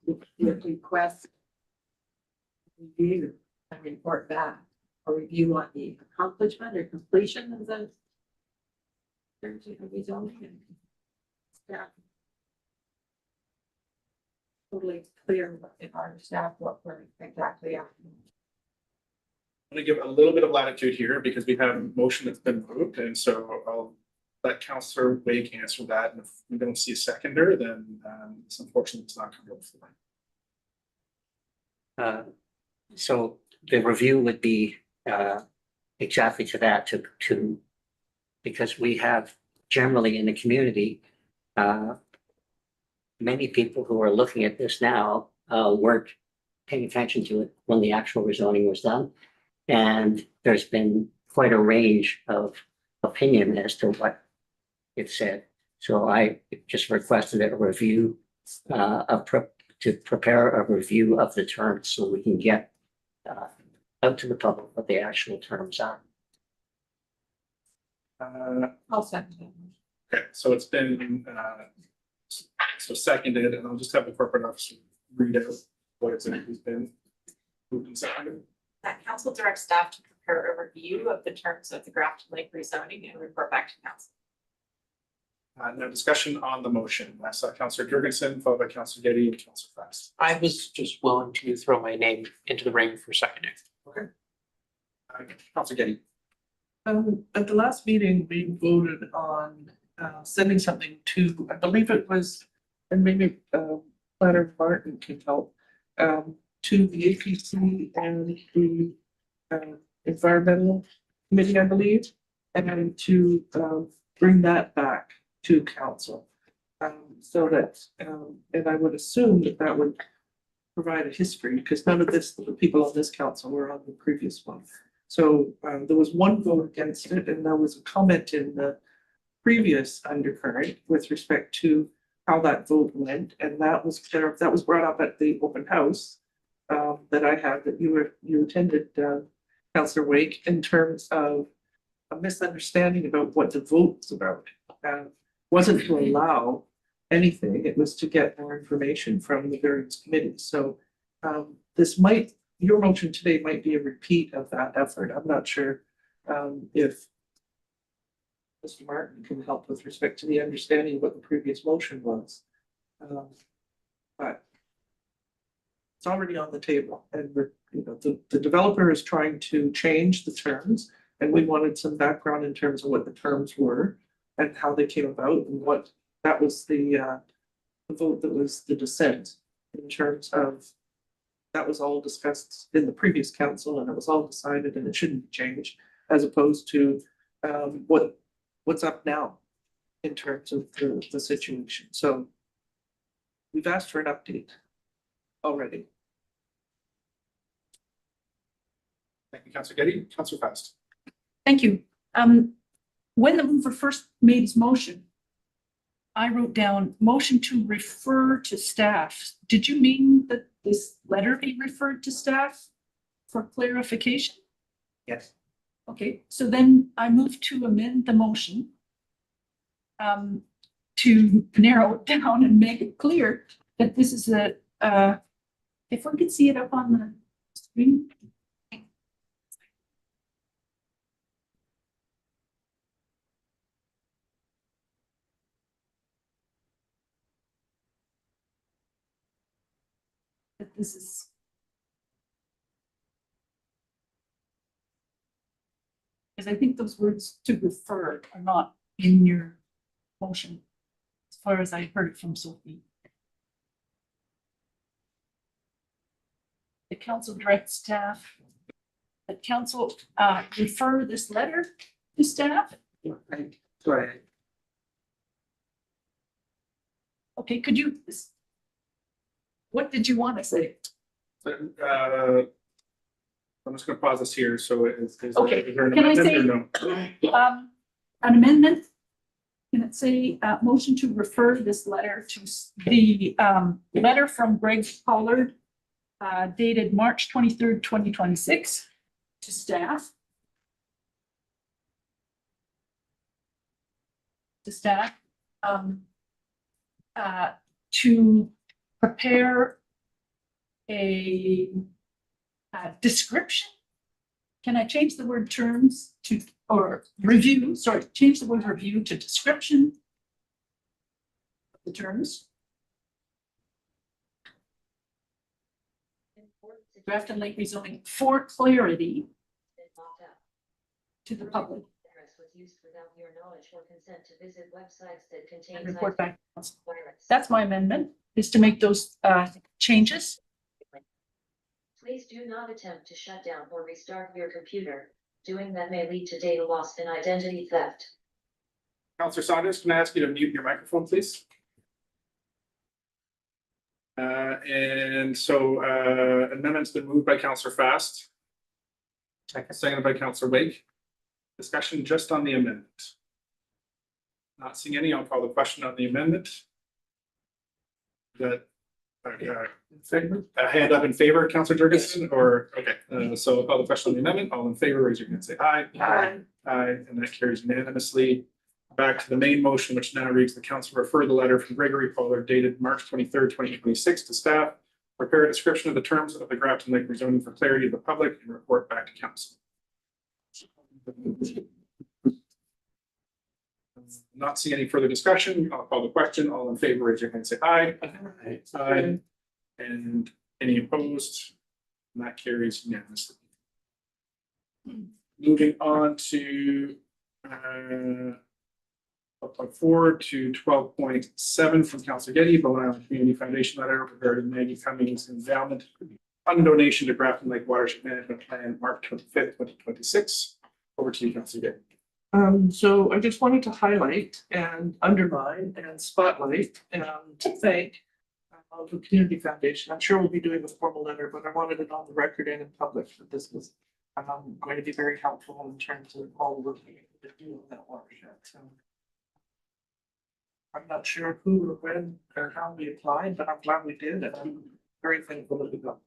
with request review and report back, a review on the accomplishment or completion of the terms of rezoning and staff. Totally clear in our staff what we're exactly after. I'm going to give a little bit of latitude here because we have a motion that's been moved, and so I'll let Councillor Wake answer that. And if we don't see a seconder, then it's unfortunate it's not coming up. So the review would be exactly to that, to because we have generally in the community many people who are looking at this now weren't paying attention to it when the actual rezoning was done. And there's been quite a range of opinion as to what it said. So I just requested a review, to prepare a review of the terms so we can get out to the public what the actual terms are. I'll second that. Okay, so it's been so seconded, and I'll just have the corporate officer read out what it's who's been moved and seconded. That council directs staff to prepare a review of the terms of the Grafton Lake rezoning and report back to council. Now discussion on the motion. I saw Councillor Jurgensen, followed by Councillor Getty and Councillor Fast. I was just willing to throw my name into the ring for seconding. Okay. Councillor Getty. At the last meeting, we voted on sending something to, I believe it was, and maybe Planner Martin can help. To the APC and the Environmental Committee, I believe, and to bring that back to council. So that, and I would assume that that would provide a history, because none of this, the people on this council were on the previous one. So there was one vote against it, and there was a comment in the previous undercurrent with respect to how that vote went, and that was brought up at the open house that I had, that you attended, Councillor Wake, in terms of a misunderstanding about what the vote was about. Wasn't to allow anything, it was to get more information from the various committees. So your motion today might be a repeat of that effort. I'm not sure if Mr. Martin can help with respect to the understanding of what the previous motion was. But it's already on the table, and the developer is trying to change the terms, and we wanted some background in terms of what the terms were and how they came about, and what that was the vote that was the dissent in terms of. That was all discussed in the previous council, and it was all decided, and it shouldn't be changed, as opposed to what's up now in terms of the situation. So we've asked for an update already. Thank you, Councillor Getty. Councillor Fast. Thank you. When the mover first made his motion, I wrote down motion to refer to staff. Did you mean that this letter be referred to staff for clarification? Yes. Okay, so then I move to amend the motion to narrow it down and make it clear that this is if one could see it up on the screen. That this is. Because I think those words to refer are not in your motion, as far as I heard from Sophie. The council directs staff, the council refer this letter to staff. Right. Okay, could you, what did you want to say? I'm just gonna pause this here, so is Okay, is there an can I amendment or say- no? An amendment? Can it say, motion to refer this letter to the letter from Greg Pollard dated March 23rd, 2026 to staff? To staff, to prepare a description. Can I change the word terms to, or review, sorry, change the word review to description of the terms? Draft and late rezoning for clarity to the public. And report back. That's my amendment, is to make those changes. Please do not attempt to shut down or restart your computer. Doing that may lead to data loss and identity theft. Councillor Saunders, can I ask you to mute your microphone, please? And so amendment's been moved by Councillor Fast. Seconded by Councillor Wake. Discussion just on the amendment. Not seeing any, I'll call the question on the amendment. That a hand up in favor, Councillor Jurgensen, or, okay, so I'll call the question on the amendment. All in favor, raise your hand, say aye. Aye. Aye, and that carries unanimously. Back to the main motion, which now reads the council refer the letter from Gregory Pollard dated March 23rd, 2026 to staff. Prepare a description of the terms of the Grafton Lake rezoning for clarity of the public and report back to council. Not seeing any further discussion, I'll call the question. All in favor, raise your hand, say aye. Aye. And any opposed? And that carries unanimously. Moving on to 12.4 to 12.7 from Councilor Getty, Bowen Island Community Foundation letter regarding Maggie Cummings endowment fund donation to Grafton Lake Watershed Management Plan, March 25th, 2026. Over to you, Councilor Getty. So I just wanted to highlight and underline and spotlight and to thank the Community Foundation. I'm sure we'll be doing a formal letter, but I wanted it on the record and in public that this was going to be very helpful in terms of all the work we need to do in that watershed. So I'm not sure who or when or how we applied, but I'm glad we did, and I'm very thankful that we got.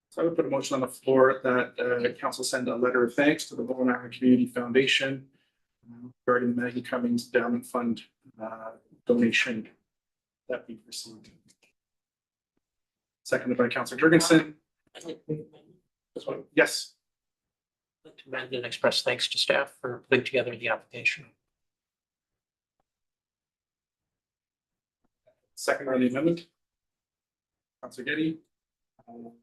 So I would put a motion on the floor that council send a letter of thanks to the Bowen Island Community Foundation regarding the Maggie Cummings Endowment Fund donation that we received. Seconded by Councilor Jurgensen. Yes. I'd like to amend and express thanks to staff for putting together the application. Second on the amendment. Councilor Getty. Call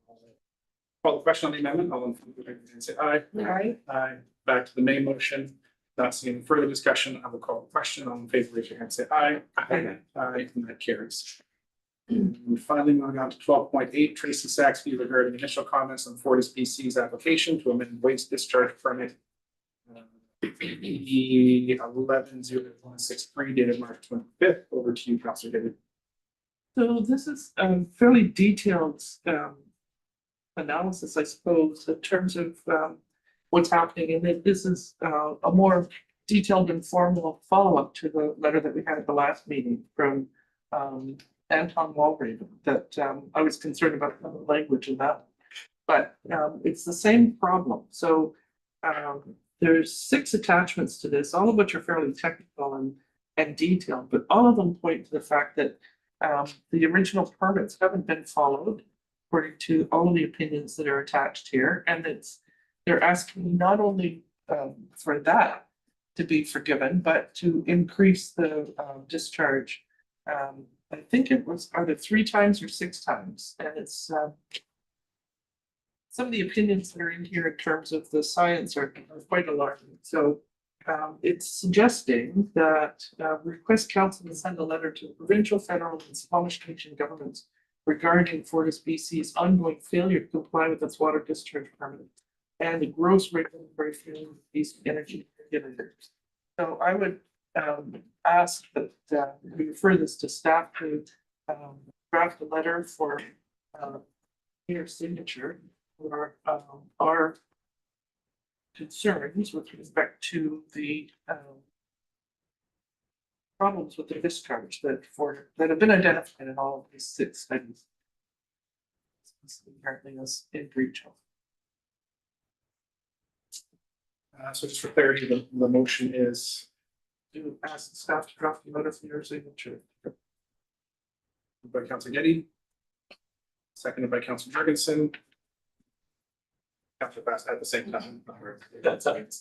the question on the amendment. All in favor, say aye. Aye. Aye. Back to the main motion. Not seeing further discussion, I will call the question. All in favor, raise your hand, say aye. Aye. Aye, and that carries. And finally, moving on to 12.8, Tracy Saxby regarding initial comments on Fortis BC's application to amend waste discharge permit 110163 dated March 25th. Over to you, Councilor David. So this is a fairly detailed analysis, I suppose, in terms of what's happening. And this is a more detailed and formal follow-up to the letter that we had at the last meeting from Anton Walraven that I was concerned about the language in that. But it's the same problem. So there's 6 attachments to this, all of which are fairly technical and detailed, but all of them point to the fact that the original permits haven't been followed according to all of the opinions that are attached here. And they're asking not only for that to be forgiven, but to increase the discharge. I think it was either 3 times or 6 times. And it's some of the opinions that are in here in terms of the science are quite alarming. So it's suggesting that request council to send a letter to the provincial, federal, and Squamish Nation governments regarding Fortis BC's ongoing failure to comply with its water discharge permit and the gross regulatory failure of these energy regulators. So I would ask that we refer this to staff to draft a letter for your signature for our concerns with respect to the problems with the discharge that have been identified in all of these 6 studies. Apparently is in breach of. So just for clarity, the motion is To ask the staff to draft a letter for your signature. by Councilor Getty. Seconded by Councilor Jurgensen. Councilor Fast at the same time. That's it.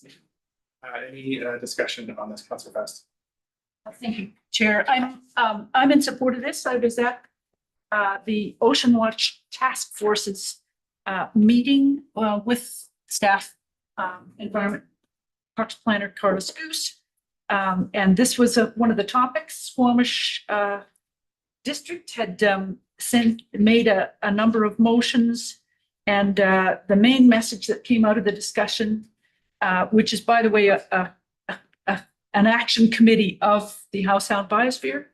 Any discussion on this, Councilor Fast? Thank you, Chair. I'm in support of this. I was at the Ocean Watch Task Force's meeting with staff, environment, parks planner Carlos Goose. And this was one of the topics. Squamish District had made a number of motions. And the main message that came out of the discussion, which is, by the way, an action committee of the Howe Sound Biosphere,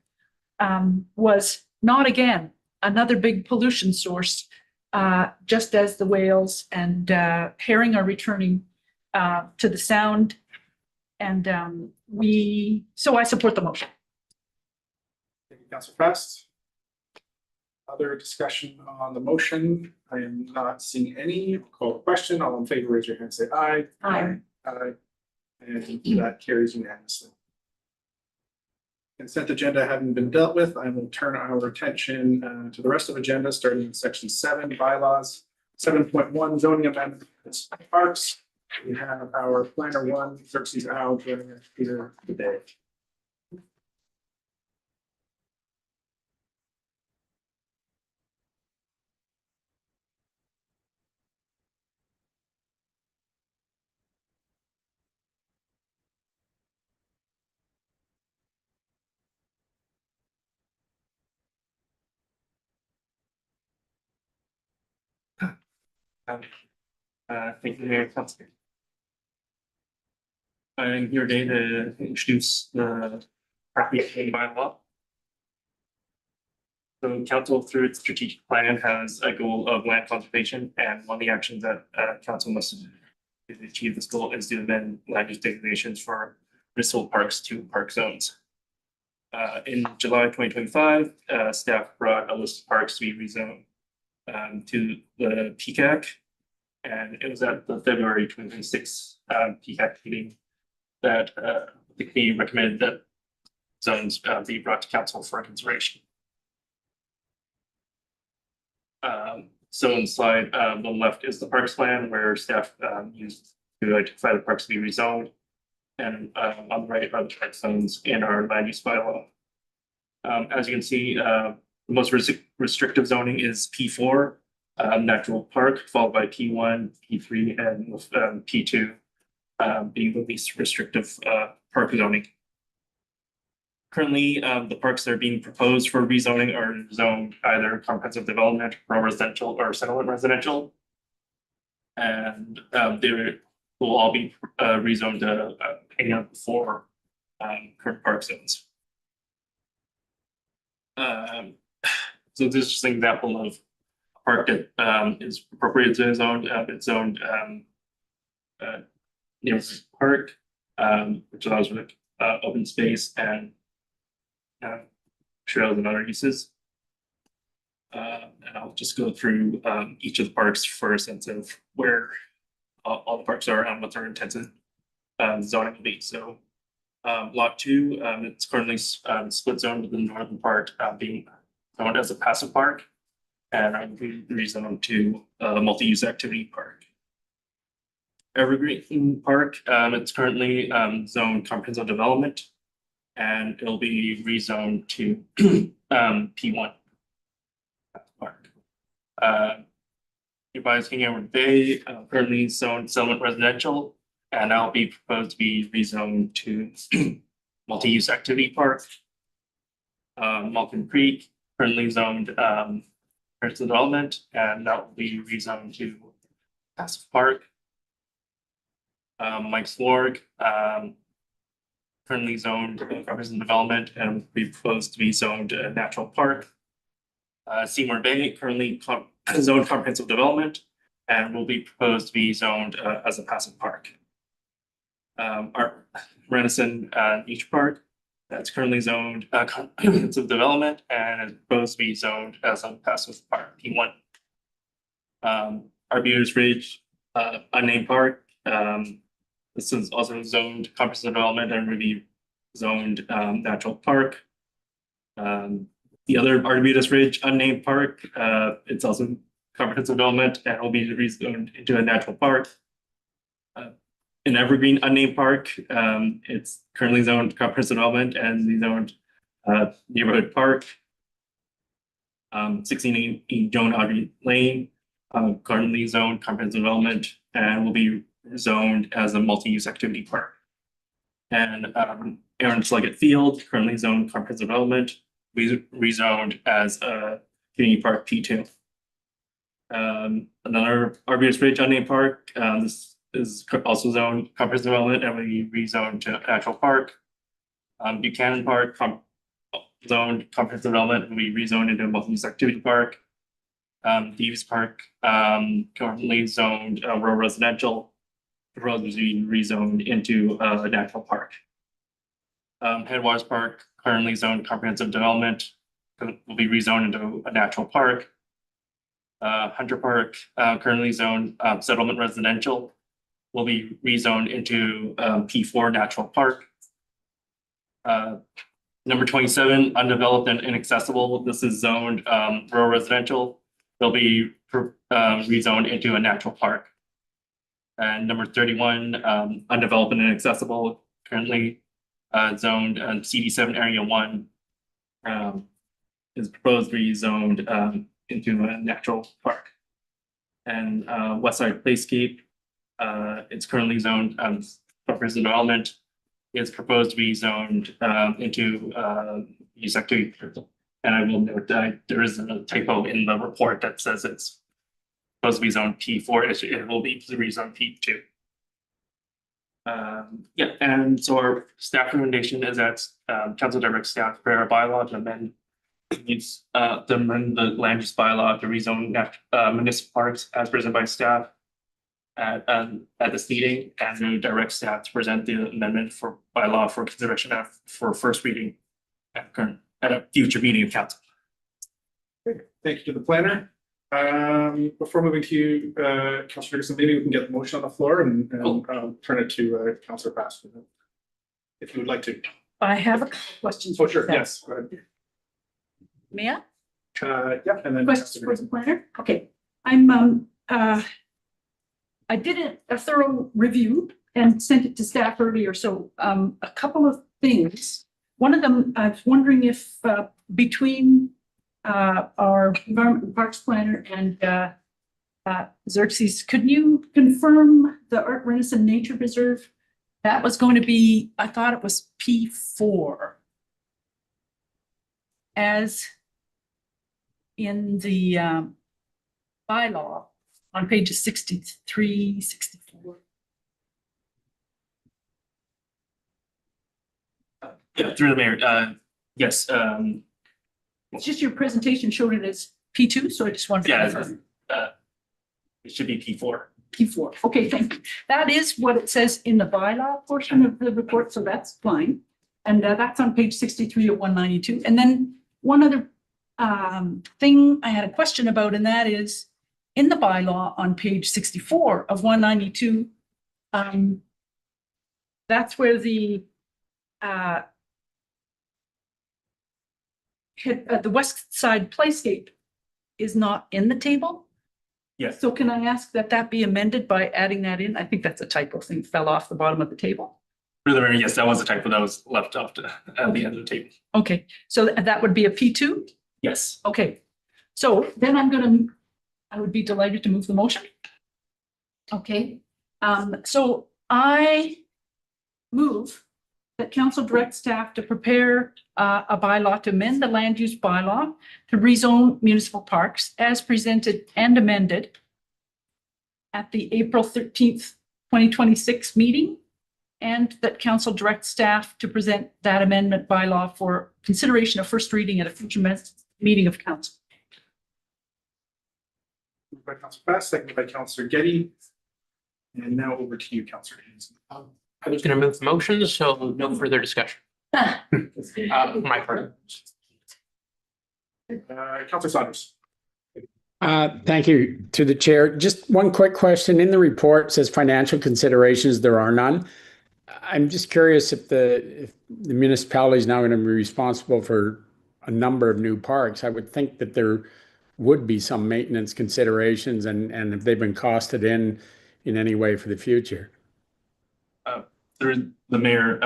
was not again another big pollution source, just as the whales and herring are returning to the sound. And so I support the motion. Thank you, Councilor Fast. Other discussion on the motion? I am not seeing any. Call the question. All in favor, raise your hand, say aye. Aye. Aye. And that carries unanimously. Consent agenda having been dealt with, I will turn our attention to the rest of the agenda, starting in section 7, bylaws. 7.1, zoning amendments, parks. We have our planner 1, Xerxes Al, joining us here today. Thank you, Mayor and Council. I'm here today to introduce the park maintained bylaw. So council through its strategic plan has a goal of land conservation, and one of the actions that council must do to achieve this goal is to amend land use designations for municipal parks to park zones. In July 2025, staff brought a list of parks to be rezoned to the PCAC. And it was at the February 2026 PCAC meeting that the committee recommended that zones be brought to council for consideration. So on the slide on the left is the parks plan where staff used to identify the parks to be rezoned. And on the right are the park zones in our land use bylaw. As you can see, the most restrictive zoning is P4, natural park, followed by P1, P3, and P2 being the least restrictive park zoning. Currently, the parks that are being proposed for rezoning are zoned either comprehensive development, rural residential, or settlement residential. And they will all be rezoned to any of the four current park zones. So this is just an example of a park that is appropriate to zone. It's zoned neighborhood park, which allows for open space and trails and other uses. And I'll just go through each of the parks for a sense of where all the parks are and what their intended zoning will be. So lot 2, it's currently split zone with the northern part being zoned as a passive park, and I'm rezoned to a multi-use activity park. Evergreen Park, it's currently zoned comprehensive development, and it'll be rezoned to P1 park. Nearby is King Edward Bay, currently zoned settlement residential, and that'll be proposed to be rezoned to multi-use activity park. Malkin Creek, currently zoned commercial development, and that will be rezoned to passive park. Mike's Lorg, currently zoned comprehensive development and will be proposed to be zoned natural park. Seymour Bay, currently zoned comprehensive development and will be proposed to be zoned as a passive park. Our Renison Beach Park, that's currently zoned comprehensive development and is proposed to be zoned as a passive park, P1. Arbutus Ridge, unnamed park, this is also zoned comprehensive development and will be zoned natural park. The other Arbutus Ridge unnamed park, it's also comprehensive development and will be rezoned into a natural park. In Evergreen unnamed park, it's currently zoned comprehensive development and the zoned neighborhood park. 1680 Joan Audrey Lane, currently zoned comprehensive development and will be zoned as a multi-use activity park. And Aaron Sluggett Field, currently zoned comprehensive development, rezoned as a community park P2. Another Arbutus Ridge unnamed park, this is also zoned comprehensive development and will be rezoned to natural park. Buchanan Park, zoned comprehensive development, will be rezoned into a multi-use activity park. Deves Park, currently zoned rural residential, will be rezoned into a natural park. Headwaters Park, currently zoned comprehensive development, will be rezoned into a natural park. Hunter Park, currently zoned settlement residential, will be rezoned into P4 natural park. Number 27, undeveloped and inaccessible, this is zoned rural residential, they'll be rezoned into a natural park. And number 31, undeveloped and inaccessible, currently zoned CD7 area 1, is proposed to be zoned into a natural park. And Westside Playscape, it's currently zoned comprehensive development. It's proposed to be zoned into use activity. And I will note that there is a typo in the report that says it's supposed to be zone P4, it will be rezoned P2. Yeah, and so our staff recommendation is that council directs staff to prepare a bylaw to amend the land use bylaw to rezone municipal parks as presented by staff at this meeting, and to direct staff to present the amendment for bylaw for consideration for first reading at a future meeting of council. Thank you to the planner. Before moving to you, Councillor Ferguson, maybe we can get the motion on the floor and I'll turn it to Councillor Pass. If you would like to. I have a couple questions. Oh, sure, yes, go ahead. May I? Yeah, and then. Questions for the planner? Okay, I'm I did a thorough review and sent it to staff earlier, so a couple of things. One of them, I was wondering if between our environment and parks planner and Xerxes, could you confirm the Art Renison Nature Reserve? That was going to be, I thought it was P4. As in the bylaw on pages 63, 64. Yeah, through the mayor, yes, It's just your presentation showed it as P2, so I just wanted to. yeah, it should be P4. P4. Okay, thank you. That is what it says in the bylaw portion of the report, so that's fine. And that's on page 63 of 192. And then one other thing I had a question about, and that is in the bylaw on page 64 of 192. That's where the West Side Playscape is not in the table. Yes. So can I ask that that be amended by adding that in? I think that's a typo thing, fell off the bottom of the table. Through the mayor, yes, that was a typo that was left off at the end of the table. Okay, so that would be a P2? Yes. Okay, so then I would be delighted to move the motion. Okay, so I move that council direct staff to prepare a bylaw to amend the land use bylaw to rezone municipal parks as presented and amended at the April 13th, 2026 meeting, and that council direct staff to present that amendment bylaw for consideration of first reading at a future meeting of council. Moved by Councillor Pass, seconded by Councillor Getty. And now over to you, Councillor Haynes. I was going to move the motion, so no further discussion. My part. Councillor Saunders. Thank you to the chair. Just one quick question. In the report it says financial considerations, there are none. I'm just curious if the municipality is now going to be responsible for a number of new parks. I would think that there would be some maintenance considerations and if they've been costed in any way for the future. Through the mayor,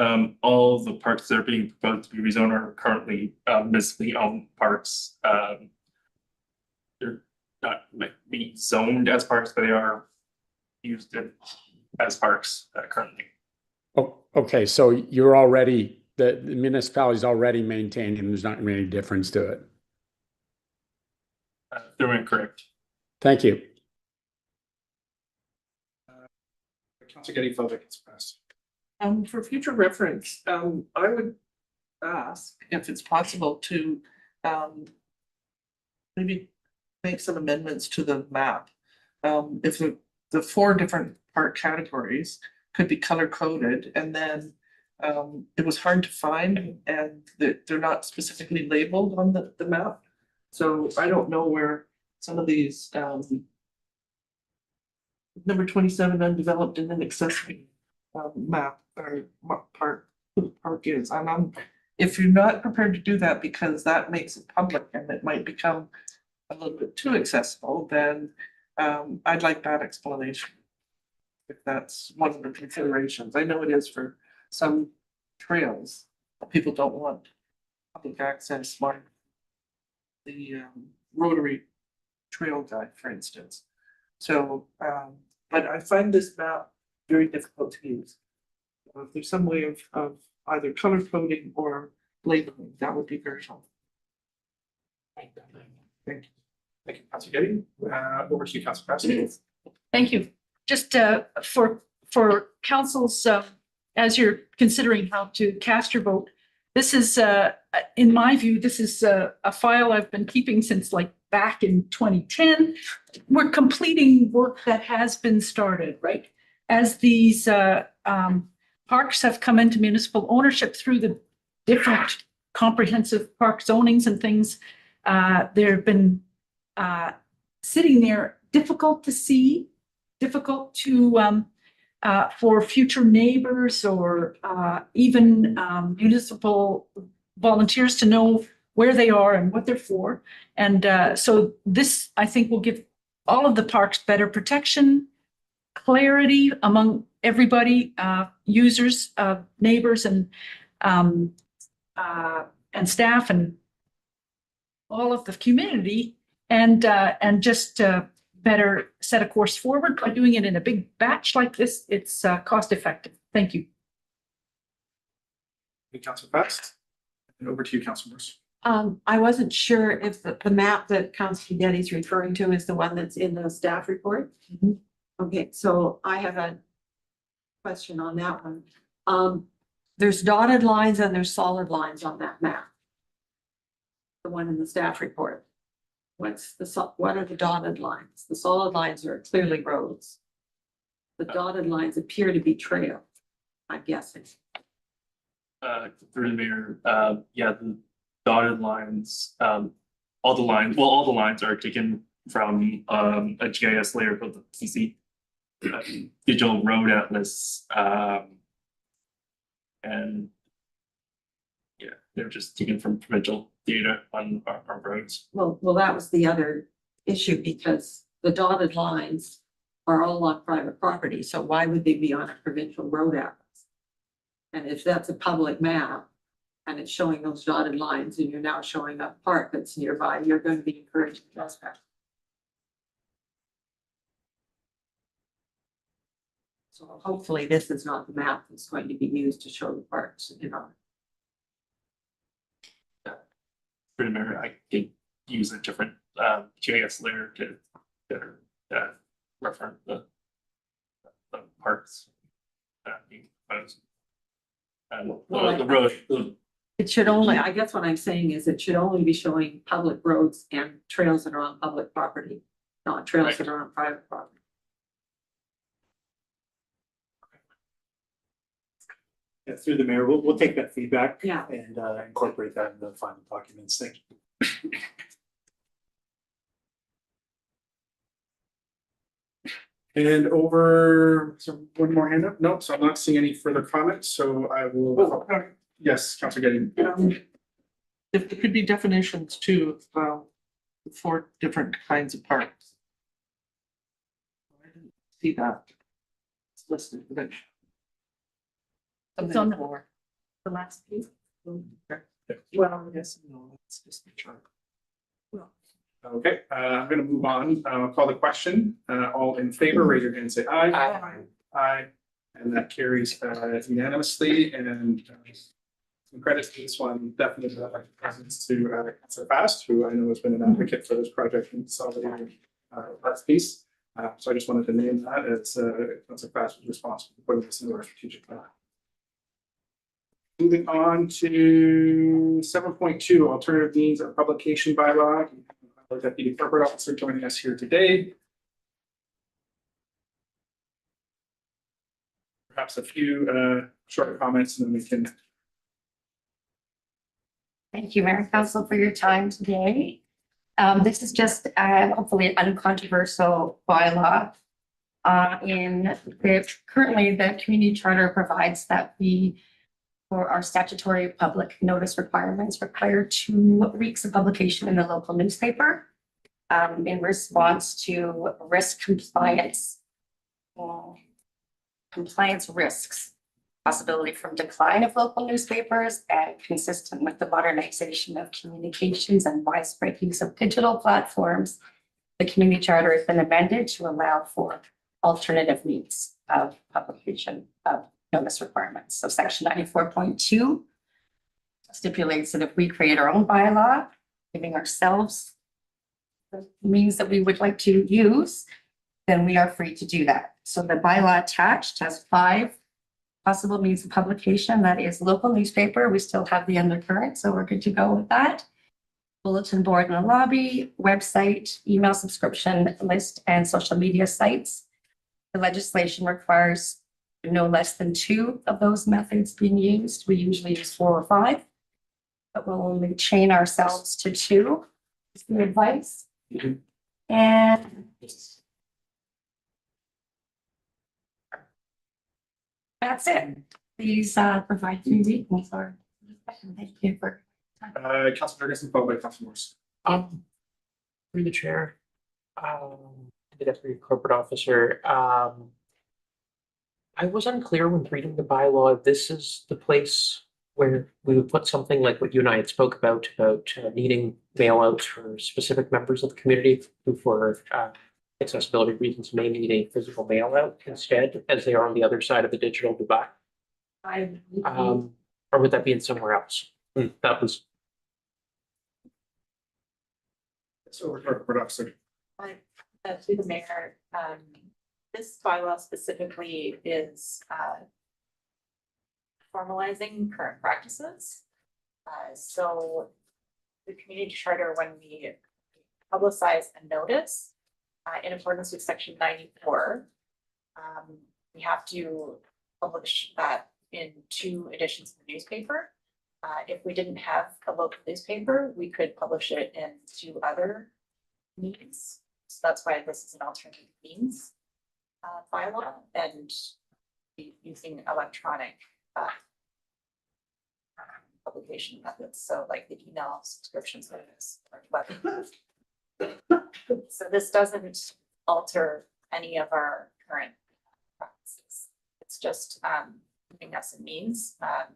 all the parks that are being proposed to be rezoned are currently municipally owned parks. They're not being zoned as parks, but they are used as parks currently. Oh, okay. So you're already, the municipality is already maintaining, and there's not going to be any difference to it. They're incorrect. Thank you. Councillor Getty, followed by Councillor Pass. For future reference, I would ask if it's possible to maybe make some amendments to the map. If the 4 different park categories could be color coded, and then it was hard to find and they're not specifically labeled on the map. So I don't know where some of these number 27 undeveloped and inaccessible map or park is. If you're not prepared to do that because that makes it public and it might become a little bit too accessible, then I'd like that explanation. If that's one of the considerations. I know it is for some trails. People don't want public access like the Rotary Trail Guide, for instance. So, but I find this map very difficult to use. If there's some way of either color coding or labeling, that would be very helpful. Thank you. Thank you, Councilor Getty. Over to you, Councilor Pass. Thank you. Just for councils, as you're considering how to cast your vote, this is, in my view, this is a file I've been keeping since like back in 2010. We're completing work that has been started, right? As these parks have come into municipal ownership through the different comprehensive park zonings and things, they've been sitting there, difficult to see, difficult to for future neighbors or even municipal volunteers to know where they are and what they're for. And so this, I think, will give all of the parks better protection, clarity among everybody, users, neighbors, and staff, and all of the community, and just better set a course forward by doing it in a big batch like this. It's cost effective. Thank you. Thank you, Councilor Pass. And over to you, Councilor Morse. I wasn't sure if the map that Councilor Getty is referring to is the one that's in the staff report. Okay, so I have a question on that one. There's dotted lines and there's solid lines on that map. The one in the staff report. What are the dotted lines? The solid lines are clearly roads. The dotted lines appear to be trails, I'm guessing. Through the mayor, yeah, the dotted lines, all the lines are taken from a GIS layer called the CC Digital Road Atlas, and yeah, they're just taken from provincial data on our roads. Well, that was the other issue, because the dotted lines are all on private property, so why would they be on a provincial road atlas? And if that's a public map and it's showing those dotted lines and you're now showing a park that's nearby, you're going to be encouraging trespass. So hopefully this is not the map that's going to be used to show the parks, you know. For the mayor, I did use a different GIS layer to better reference the parks being proposed. And the road. It should only, I guess what I'm saying is it should only be showing public roads and trails that are on public property, not trails that are on private property. Yeah, through the mayor, we'll take that feedback. Yeah. And incorporate that in the final documents. Thank you. And over, so one more hand up? No, so I'm not seeing any further comments, so I will. Yes, Councilor Getty. If there could be definitions too, for different kinds of parks. I didn't see that. It's listed, but. It's on the last page. Well, yes, no, it's just a chart. Okay, I'm gonna move on. I'll call the question. All in favor, raise your hand and say aye. Aye. Aye. And that carries unanimously, and some credits to this one, definitely presence to Councilor Fast, who I know has been an advocate for this project and consolidating that piece. So I just wanted to name that. It's Councilor Fast was responsible for putting this into our strategic plan. Moving on to 7.2, alternative means of publication bylaw. Our Deputy Corporate Officer joining us here today. Perhaps a few short comments, and then we can. Thank you, Mayor and Council, for your time today. This is just hopefully an uncontroversial bylaw. Currently, the community charter provides that for our statutory public notice requirements, require 2 weeks of publication in the local newspaper in response to risk compliance risks, possibility from decline of local newspapers, and consistent with the modernization of communications and widespread use of digital platforms. The community charter has been amended to allow for alternative means of publication of notice requirements. So section 94.2 stipulates that if we create our own bylaw, giving ourselves the means that we would like to use, then we are free to do that. So the bylaw attached has 5 possible means of publication. That is local newspaper. We still have the undercurrent, so we're good to go with that. Bulletin board in the lobby, website, email subscription list, and social media sites. The legislation requires no less than 2 of those methods being used. We usually use 4 or 5, but we'll only chain ourselves to 2. Is the advice. And that's it. Please provide 3 readings or thank you for. Council Ferguson, followed by Council Morse. Through the chair, the deputy corporate officer, I was unclear when reading the bylaw, if this is the place where we would put something like what you and I had spoke about needing mail outs for specific members of the community who for accessibility reasons may need a physical mail out instead, as they are on the other side of the digital divide. Or would that be in somewhere else? That was. So we're corporate officer. To the mayor, this bylaw specifically is formalizing current practices. So the community charter, when we publicize a notice in accordance with section 94, we have to publish that in 2 editions of the newspaper. If we didn't have a local newspaper, we could publish it in 2 other means. So that's why this is an alternative means bylaw and using electronic publication methods. So like the email subscription service. So this doesn't alter any of our current practices. It's just giving us a means, the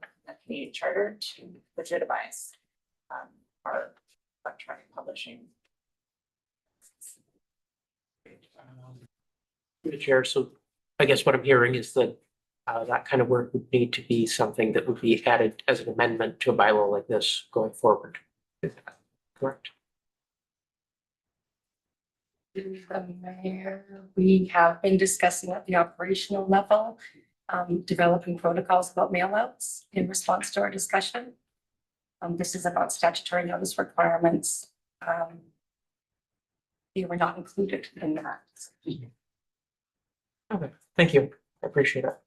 community charter to legitimize our electronic publishing. Through the chair, so I guess what I'm hearing is that that kind of work would need to be something that would be added as an amendment to a bylaw like this going forward. Is that correct? We have been discussing at the operational level, developing protocols about mailouts in response to our discussion. This is about statutory notice requirements. They were not included in that. Okay, thank you. I appreciate it.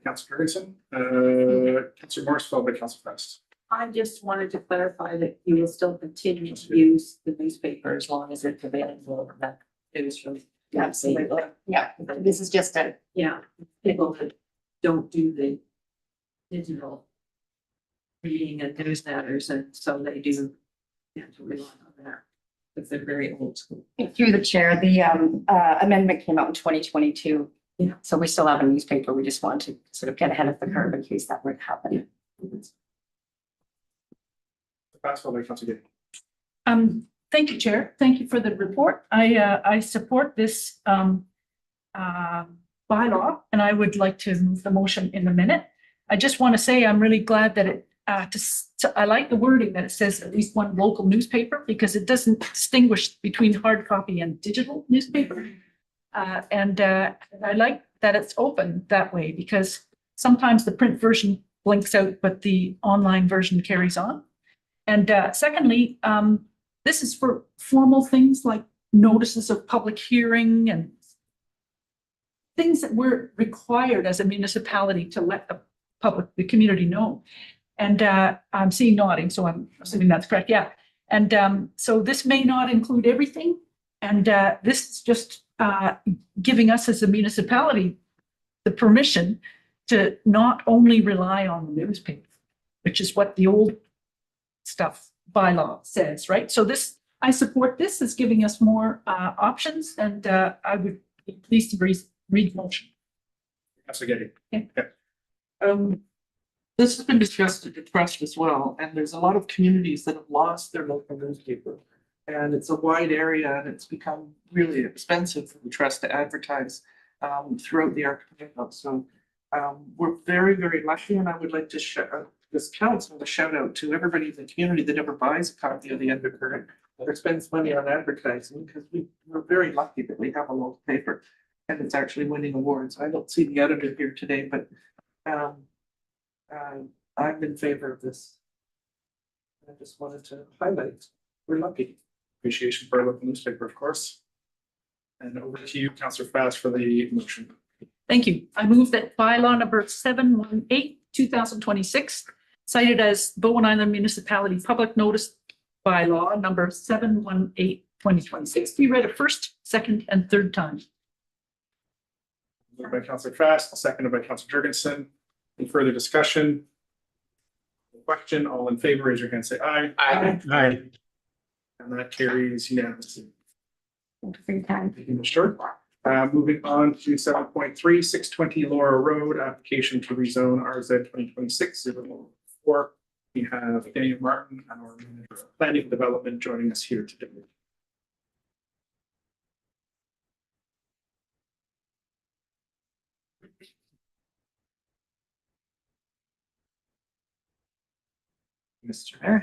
Council Ferguson, Council Morse, followed by Council Fest. I just wanted to clarify that you will still continue to use the newspaper as long as it's available. That is from. Absolutely. Yeah, this is just a. Yeah, people that don't do the digital reading and newsletters, and so they do have to rely on that. Because they're very old school. Through the chair, the amendment came out in 2022. Yeah. So we still have a newspaper. We just want to sort of get ahead of the curve in case that would happen. Pass, followed by Council Gay. Thank you, Chair. Thank you for the report. I support this bylaw, and I would like to move the motion in a minute. I just want to say I'm really glad that it I like the wording that it says at least 1 local newspaper, because it doesn't distinguish between hard copy and digital newspaper. And I like that it's open that way, because sometimes the print version blinks out, but the online version carries on. And secondly, this is for formal things like notices of public hearing and things that we're required as a municipality to let the community know. And I'm seeing nodding, so I'm assuming that's correct. Yeah. And so this may not include everything. And this is just giving us as a municipality the permission to not only rely on the newspaper, which is what the old stuff bylaw says, right? So this, I support this as giving us more options, and I would be pleased to read the motion. Council Gay. This has been discussed at the trust as well, and there's a lot of communities that have lost their local newspaper. And it's a wide area, and it's become really expensive for the trust to advertise throughout the archipelago. So we're very, very lucky, and I would like to this council to shout out to everybody in the community that ever buys a copy of the Undercurrent or spends money on advertising, because we're very lucky that we have a local paper. And it's actually winning awards. I don't see the editor here today, but I'm in favor of this. I just wanted to highlight, we're lucky. Appreciation for our local newspaper, of course. And over to you, Councillor Fast, for the motion. Thank you. I move that bylaw number 718/2026, cited as Bowen Island Municipality Public Notice Bylaw number 718/2026, be read a first, second, and third time. Moved by Councillor Fast, seconded by Councillor Jurgensen. Any further discussion? Question, all in favor, raise your hand, say aye. Aye. Aye. And that carries unanimously. Thank you for your time. Thank you, Ms. Short. Moving on to 7.3, 620 Laura Road, application to rezone RZ 2026-014. We have Daniel Martin, our manager of planning and development, joining us here today. Mr. Mayor.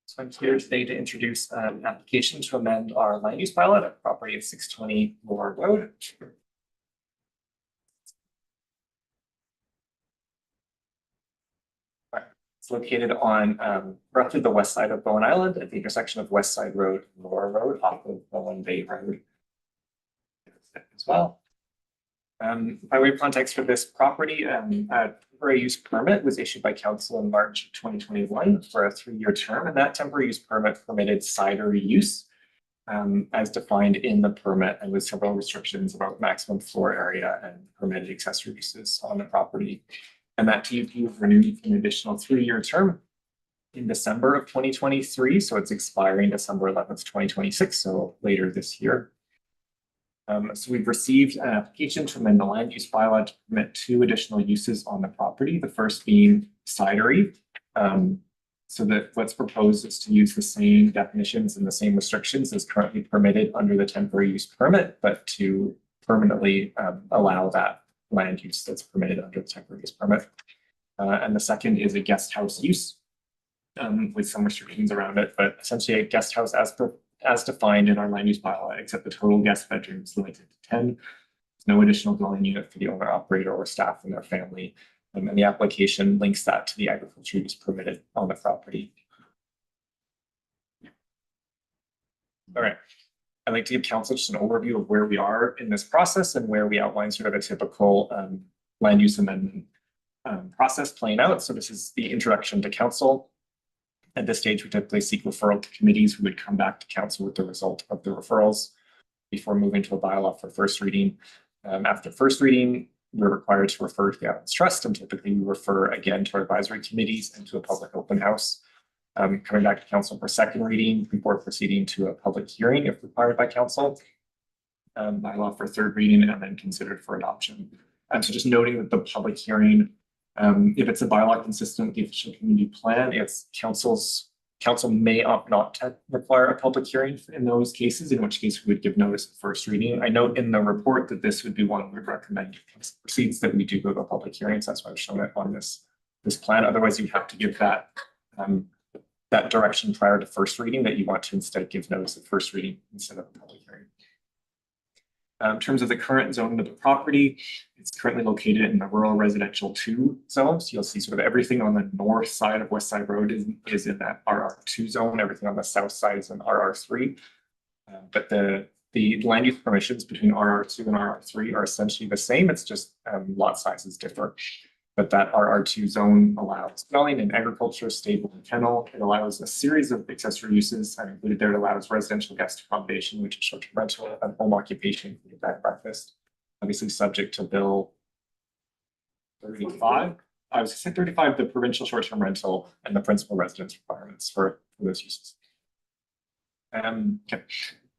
So I'm here today to introduce an application to amend our land use bylaw at property of 620 Lower Road. It's located on roughly the west side of Bowen Island at the intersection of West Side Road and Lower Road off of Bowen Bay Road as well. By way of context for this property, a temporary use permit was issued by council in March 2021 for a 3-year term, and that temporary use permit permitted cider use as defined in the permit, and with several restrictions about maximum floor area and permitted accessory uses on the property. And that TUP was renewed for an additional 3-year term in December of 2023, so it's expiring December 11th, 2026, so later this year. So we've received an application to amend the land use bylaw to permit 2 additional uses on the property. The first being cidery. So that what's proposed is to use the same definitions and the same restrictions as currently permitted under the temporary use permit, but to permanently allow that land use that's permitted under the temporary use permit. And the second is a guest house use with some restrictions around it, but essentially a guest house as defined in our land use bylaw, except the total guest bedrooms limited to 10. There's no additional dwelling unit for the owner, operator, or staff and their family. And the application links that to the agriculture use permitted on the property. All right. I'd like to give council just an overview of where we are in this process and where we outline sort of a typical land use amendment process playing out. So this is the introduction to council. At this stage, we typically seek referral to committees who would come back to council with the result of the referrals before moving to a bylaw for first reading. After first reading, we're required to refer to the Islands Trust, and typically we refer again to our advisory committees and to a public open house. Coming back to council for second reading before proceeding to a public hearing if required by council. Bylaw for third reading and then considered for adoption. So just noting that the public hearing, if it's a bylaw consistent with the official community plan, it's council may opt not to require a public hearing in those cases, in which case we would give notice of first reading. I note in the report that this would be one we would recommend proceeds that we do go to a public hearing. So that's why I've shown it on this plan. Otherwise, you have to give that that direction prior to first reading that you want to instead give notice of first reading instead of a public hearing. In terms of the current zoning of the property, it's currently located in the rural residential 2 zone. So you'll see sort of everything on the north side of West Side Road is in that RR2 zone. Everything on the south side is in RR3. But the land use permissions between RR2 and RR3 are essentially the same. It's just lot sizes differ. But that RR2 zone allows dwelling in agriculture, stable, and kennel. It allows a series of accessory uses. I've included there. It allows residential guest accommodation, which is short-term rental, and home occupation, bed and breakfast. Obviously, subject to Bill 35. I was saying 35, the provincial short-term rental and the principal residence requirements for those uses. Okay.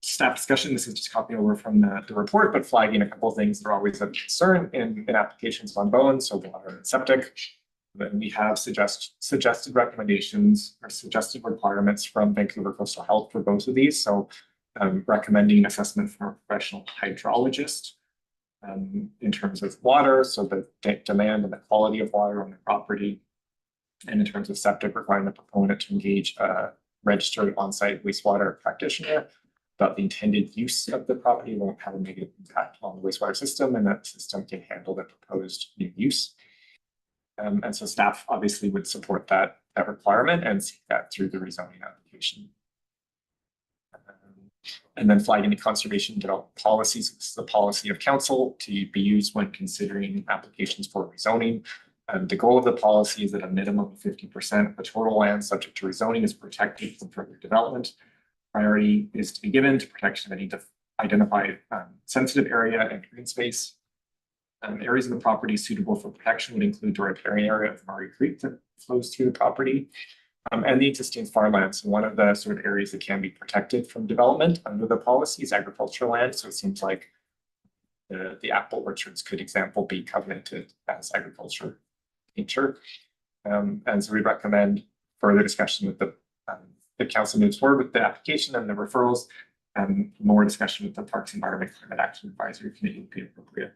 Staff discussion. This is just copying over from the report, but flagging a couple of things that are always of concern in applications on Bowen, so water and septic. Then we have suggested recommendations or suggested requirements from Vancouver Coastal Health for both of these. So recommending assessment from a professional hydrologist in terms of water, so the demand and the quality of water on the property. And in terms of septic, requiring the proponent to engage a registered on-site wastewater practitioner about the intended use of the property won't have a negative impact on the wastewater system, and that system can handle the proposed new use. And so staff obviously would support that requirement and seek that through the rezoning application. And then flagging the conservation development policies. This is the policy of council to be used when considering applications for rezoning. The goal of the policy is that a minimum of 50% of the total land subject to rezoning is protected from further development. Priority is to be given to protection of any identified sensitive area and green space. Areas of the property suitable for protection would include the riparian area of Murray Creek that flows through the property. And the existing farmlands. One of the sort of areas that can be protected from development under the policy is agricultural land. So it seems like the apple orchards could, example, be covenanted as agriculture nature. And so we recommend further discussion with the council moves forward with the application and the referrals, and more discussion with the Parks Environment Climate Action Advisory Committee would be appropriate.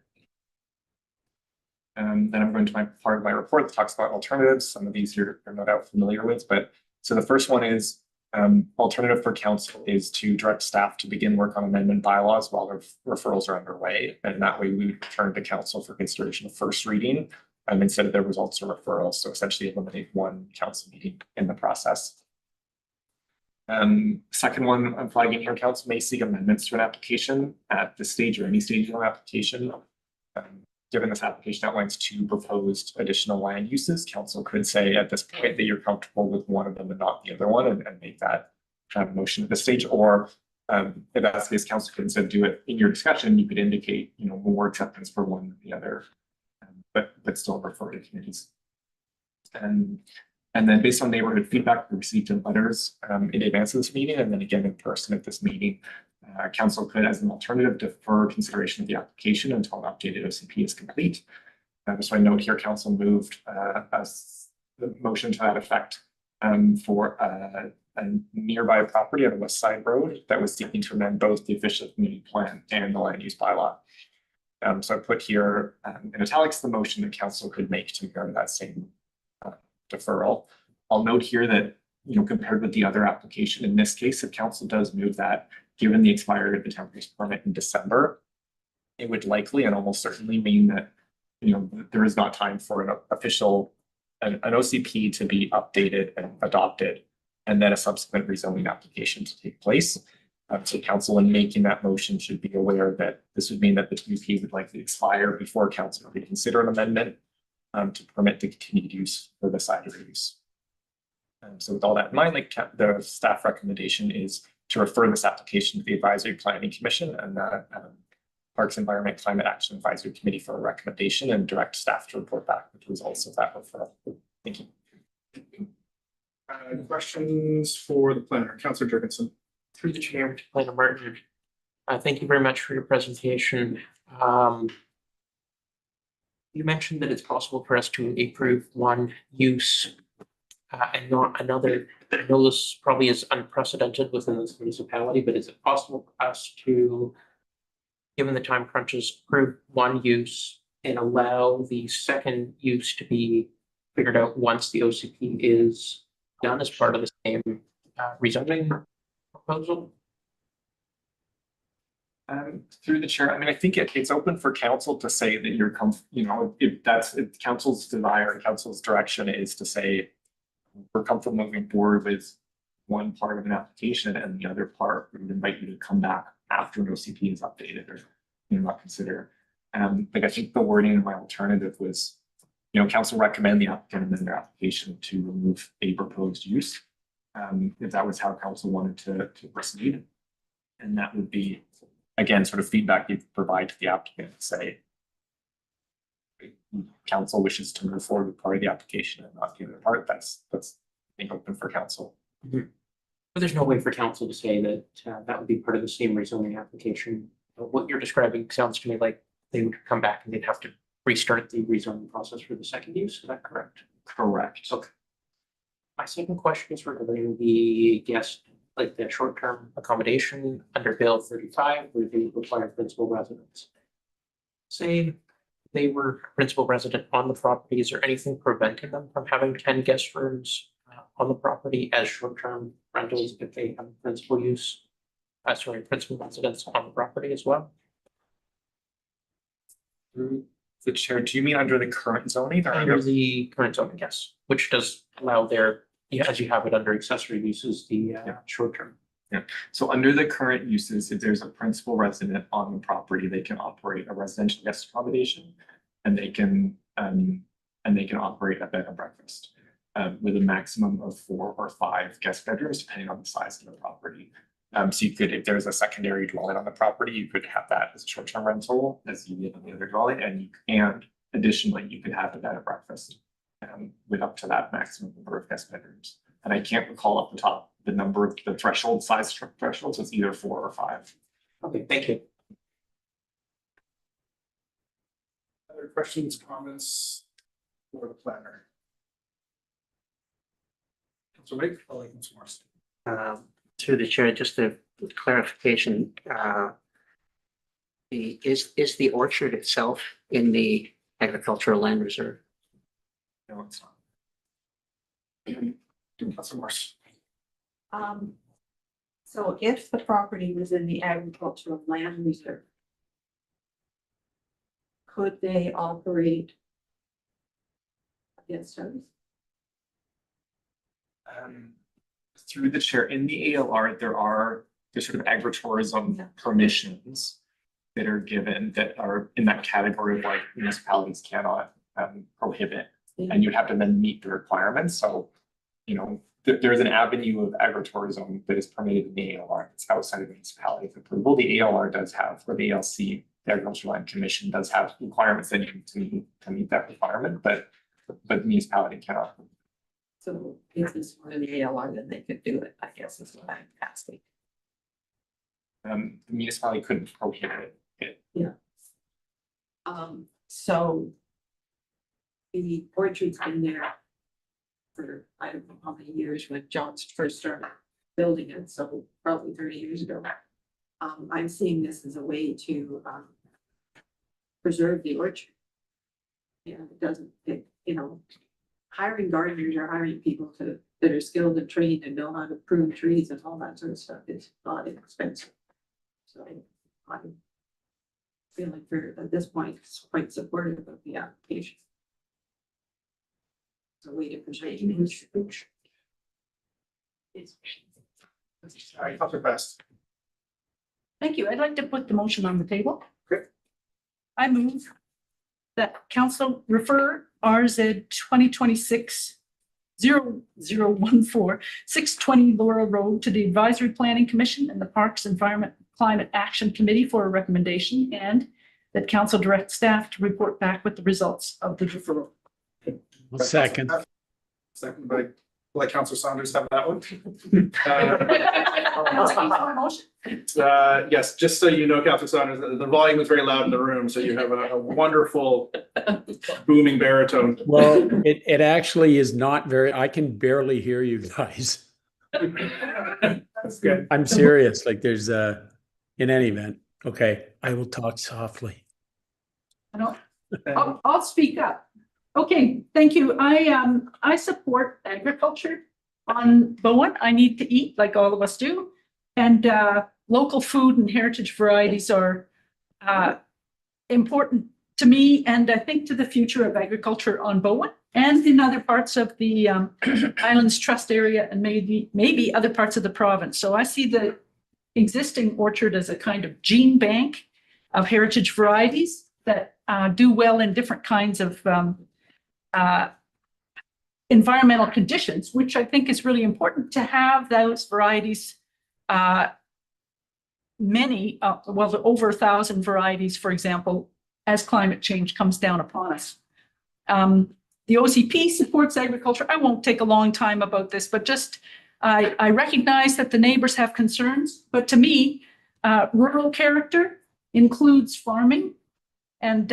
And then I'm going to my part of my report that talks about alternatives. Some of these you're no doubt familiar with, but so the first one is alternative for council is to direct staff to begin work on amendment bylaws while the referrals are underway. And that way we would return to council for consideration of first reading instead of the results of referrals. So essentially eliminate one council meeting in the process. Second one I'm flagging here, council may seek amendments to an application at this stage or any stage of an application. Given this application outlines 2 proposed additional land uses, council could say at this point that you're comfortable with one of them and not the other one, and make that kind of motion at this stage. Or if that's the case, council could instead do it in your discussion. You could indicate, more acceptance for one than the other, but still refer to committees. And then based on neighborhood feedback we received in letters in advance of this meeting, and then again in person at this meeting, council could, as an alternative, defer consideration of the application until an updated OCP is complete. So I note here, council moved the motion to that effect for a nearby property on the West Side Road that was seeking to amend both the official community plan and the land use bylaw. So I put here in italics the motion that council could make to mirror that same deferral. I'll note here that, compared with the other application, in this case, if council does move that, given the expiry of the temporary use permit in December, it would likely and almost certainly mean that, there is not time for an official, an OCP to be updated and adopted, and then a subsequent rezoning application to take place. So council, in making that motion, should be aware that this would mean that the TUP would likely expire before council would consider an amendment to permit the continued use for the side of use. So with all that in mind, the staff recommendation is to refer this application to the Advisory Planning Commission and the Parks Environment Climate Action Advisory Committee for a recommendation, and direct staff to report back with the results of that referral. Thank you. Questions for the planner, Councillor Jurgensen? Through the chair to Planner Martin. Thank you very much for your presentation. You mentioned that it's possible for us to approve one use and not another. I know this probably is unprecedented within this municipality, but is it possible for us to, given the time crunches, approve one use and allow the second use to be figured out once the OCP is done as part of the same rezoning proposal? Through the chair, I think it's open for council to say that you're if council's desire, council's direction is to say we're comfortable moving forward with one part of an application, and the other part we would invite you to come back after an OCP is updated or not consider. I think the wording in my alternative was, council recommend the applicant amend their application to remove a proposed use. If that was how council wanted to proceed, and that would be, again, sort of feedback you provide to the applicant to say council wishes to move forward with part of the application and not the other part. That's I think open for council. But there's no way for council to say that that would be part of the same rezoning application. What you're describing sounds to me like they would come back and they'd have to restart the rezoning process for the second use. Is that correct? Correct. Okay. My second question is regarding the guest, like the short-term accommodation under Bill 35, where they require principal residence. Say they were principal resident on the property, is there anything preventing them from having 10 guest rooms on the property as short-term rentals if they have principal use? Principal residence on the property as well? Through the chair, do you mean under the current zoning or Under the current zoning, yes, which does allow their, yeah, as you have it under accessory uses, the short term. Yeah, so under the current uses, if there's a principal resident on the property, they can operate a residential guest accommodation. And they can operate a bed and breakfast with a maximum of 4 or 5 guest bedrooms, depending on the size of the property. So you could, if there's a secondary dwelling on the property, you could have that as a short-term rental as you did on the other dwelling, and additionally, you could have a bed and breakfast with up to that maximum number of guest bedrooms. And I can't recall off the top the number of the threshold, size threshold, so it's either 4 or 5. Okay, thank you. Other questions, comments for the planner? Councilor Wade, following Councilor Morrison. Through the chair, just a clarification, is the orchard itself in the agricultural land reserve? No, it's not. Councilor Morrison. So if the property was in the agricultural land reserve, could they operate against us? Through the chair, in the ALR, there's sort of agritourism permissions that are given that are in that category of like municipalities cannot prohibit. And you'd have to then meet the requirements. So, you know, there's an avenue of agritourism that is permitted in the ALR. It's outside of the municipality's approval. The ALR does have, or the ALC, the Agricultural Land Commission does have requirements that you need to meet that requirement, but the municipality cannot. So if this were in the ALR, then they could do it, I guess is what I'm asking. The municipality couldn't prohibit it. Yeah. So the orchard's been there for, I don't know how many years when John's first started building it, so probably 30 years ago. I'm seeing this as a way to preserve the orchard. And it doesn't, hiring gardeners or hiring people that are skilled and trained and know how to prune trees and all that sort of stuff is not inexpensive. So I'm feeling at this point, it's quite supportive of the application. It's a way to preserve the orchard. All right, Councilor Best. Thank you. I'd like to put the motion on the table. Okay. I move that council refer RZ 2026-0014, 620 Laurel Road to the Advisory Planning Commission and the Parks Environment Climate Action Committee for a recommendation, and that council direct staff to report back with the results of the referral. Second. Second by, let Councilor Saunders have that one. Yes, just so you know, Councilor Saunders, the volume is very loud in the room, so you have a wonderful booming baritone. Well, it actually is not very, I can barely hear you guys. That's good. I'm serious, like there's in any event. Okay, I will talk softly. I'll speak up. Okay, thank you. I support agriculture on Bowen. I need to eat like all of us do. And local food and heritage varieties are important to me and I think to the future of agriculture on Bowen and in other parts of the Islands Trust area and maybe other parts of the province. So I see the existing orchard as a kind of gene bank of heritage varieties that do well in different kinds of environmental conditions, which I think is really important to have those varieties, over 1,000 varieties, for example, as climate change comes down upon us. The OCP supports agriculture. I won't take a long time about this, but just I recognize that the neighbors have concerns, but to me, rural character includes farming. And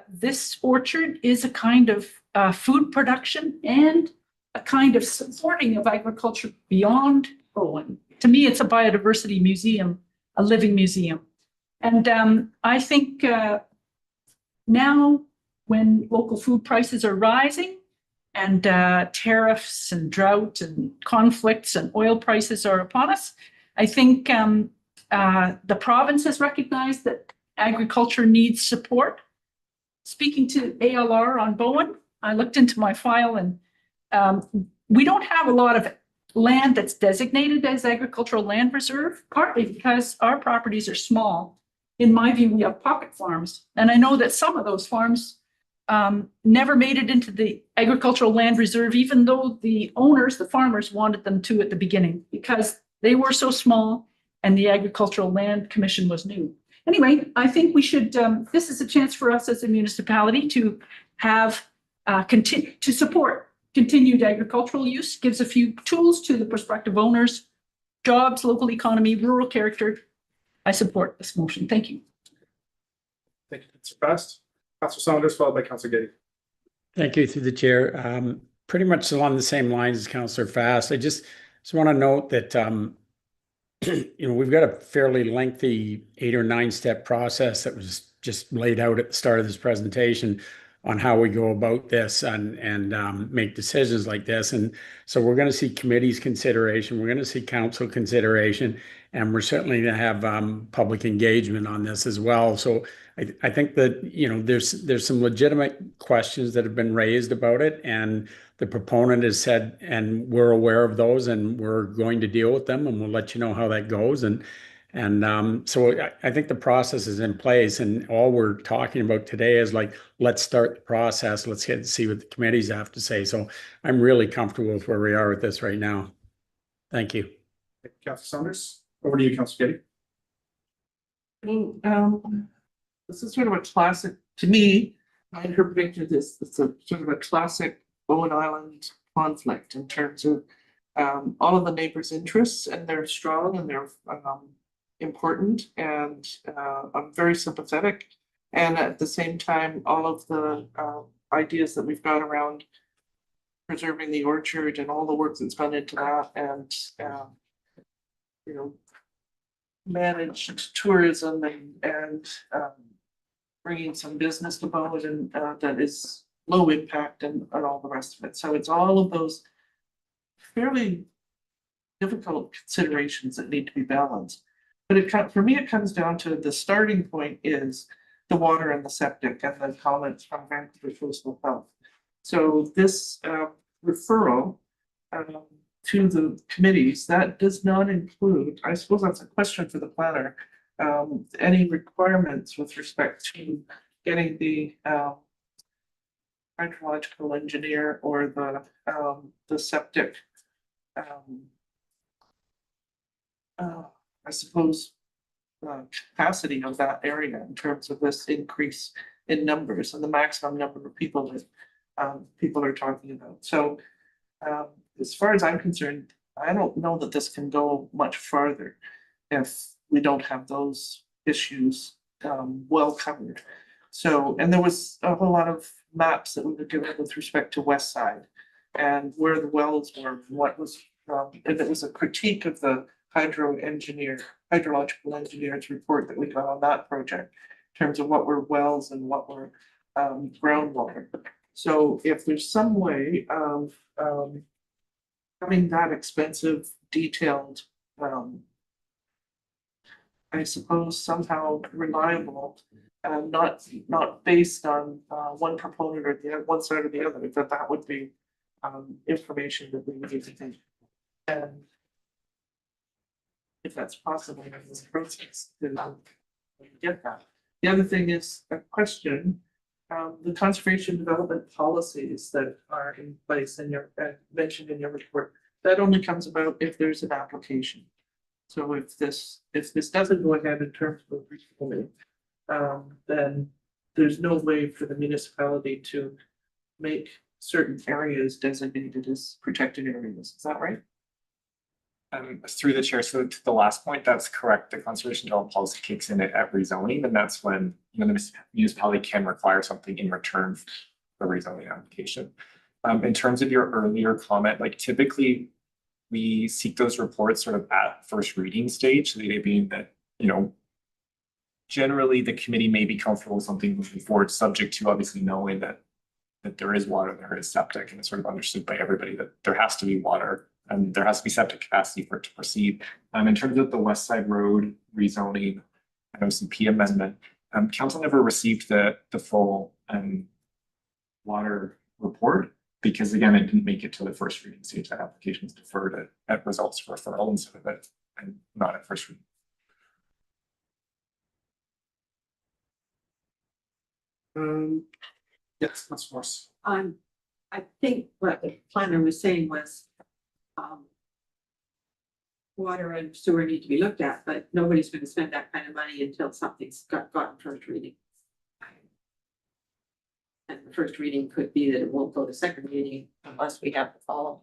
this orchard is a kind of food production and a kind of supporting of agriculture beyond Bowen. To me, it's a biodiversity museum, a living museum. And I think now when local food prices are rising and tariffs and drought and conflicts and oil prices are upon us, I think the province has recognized that agriculture needs support. Speaking to ALR on Bowen, I looked into my file and we don't have a lot of land that's designated as agricultural land reserve, partly because our properties are small. In my view, we have pocket farms. And I know that some of those farms never made it into the agricultural land reserve, even though the owners, the farmers, wanted them to at the beginning because they were so small and the Agricultural Land Commission was new. Anyway, I think we should, this is a chance for us as a municipality to have, to support continued agricultural use, gives a few tools to the prospective owners, jobs, local economy, rural character. I support this motion. Thank you. Thank you, Councillor Fast. Councillor Saunders, followed by Councillor Getty. Thank you through the chair. Pretty much along the same lines as Councillor Fast. I just want to note that we've got a fairly lengthy 8 or 9 step process that was just laid out at the start of this presentation on how we go about this and make decisions like this. And so we're going to see committees consideration, we're going to see council consideration, and we're certainly going to have public engagement on this as well. So I think that, there's some legitimate questions that have been raised about it, and the proponent has said, and we're aware of those, and we're going to deal with them, and we'll let you know how that goes. And so I think the process is in place, and all we're talking about today is like, let's start the process. Let's get to see what the committees have to say. So I'm really comfortable with where we are with this right now. Thank you. Thank you, Councillor Saunders. Over to you, Councillor Getty. This is sort of a classic, to me, my interpretation of this, it's a sort of a classic Bowen Island conflict in terms of all of the neighbors' interests, and they're strong and they're important, and I'm very sympathetic. And at the same time, all of the ideas that we've got around preserving the orchard and all the work that's gone into that, and managed tourism and bringing some business to Bowen and that is low impact and all the rest of it. So it's all of those fairly difficult considerations that need to be balanced. But for me, it comes down to the starting point is the water and the septic and the comments from Vancouver Coastal Health. So this referral to the committees, that does not include, I suppose that's a question for the planner, any requirements with respect to getting the hydrological engineer or the septic I suppose capacity of that area in terms of this increase in numbers and the maximum number of people that people are talking about. So as far as I'm concerned, I don't know that this can go much farther if we don't have those issues well covered. So, and there was a whole lot of maps that we were given with respect to West Side and where the wells were, and what was, and it was a critique of the hydrological engineer's report that we got on that project in terms of what were wells and what were groundwater. So if there's some way of having that expensive, detailed, I suppose somehow reliable, not based on one proponent or the one side or the other, that would be information that we need to take. And if that's possible in this process, then we get that. The other thing is a question, the conservation development policies that are in place in your mentioned in your report, that only comes about if there's an application. So if this doesn't go ahead in terms of rezoning, then there's no way for the municipality to make certain areas designated as protected areas. Is that right? Through the chair, so to the last point, that's correct. The conservation development policy kicks in at every zoning, and that's when the municipality can require something in return the rezoning application. In terms of your earlier comment, like typically we seek those reports sort of at first reading stage, the idea being that, you know, generally the committee may be comfortable with something moving forward, subject to obviously knowing that there is water, there is septic, and it's sort of understood by everybody that there has to be water and there has to be septic capacity for it to proceed. In terms of the West Side Road rezoning and OCP amendment, council never received the full water report because again, it didn't make it to the first reading stage. That application is deferred at results for referral instead of it and not at first reading. Yes, that's worse. I think what the planner was saying was, water and sewer need to be looked at, but nobody's going to spend that kind of money until something's gotten first reading. And the first reading could be that it won't go to second reading unless we have the follow.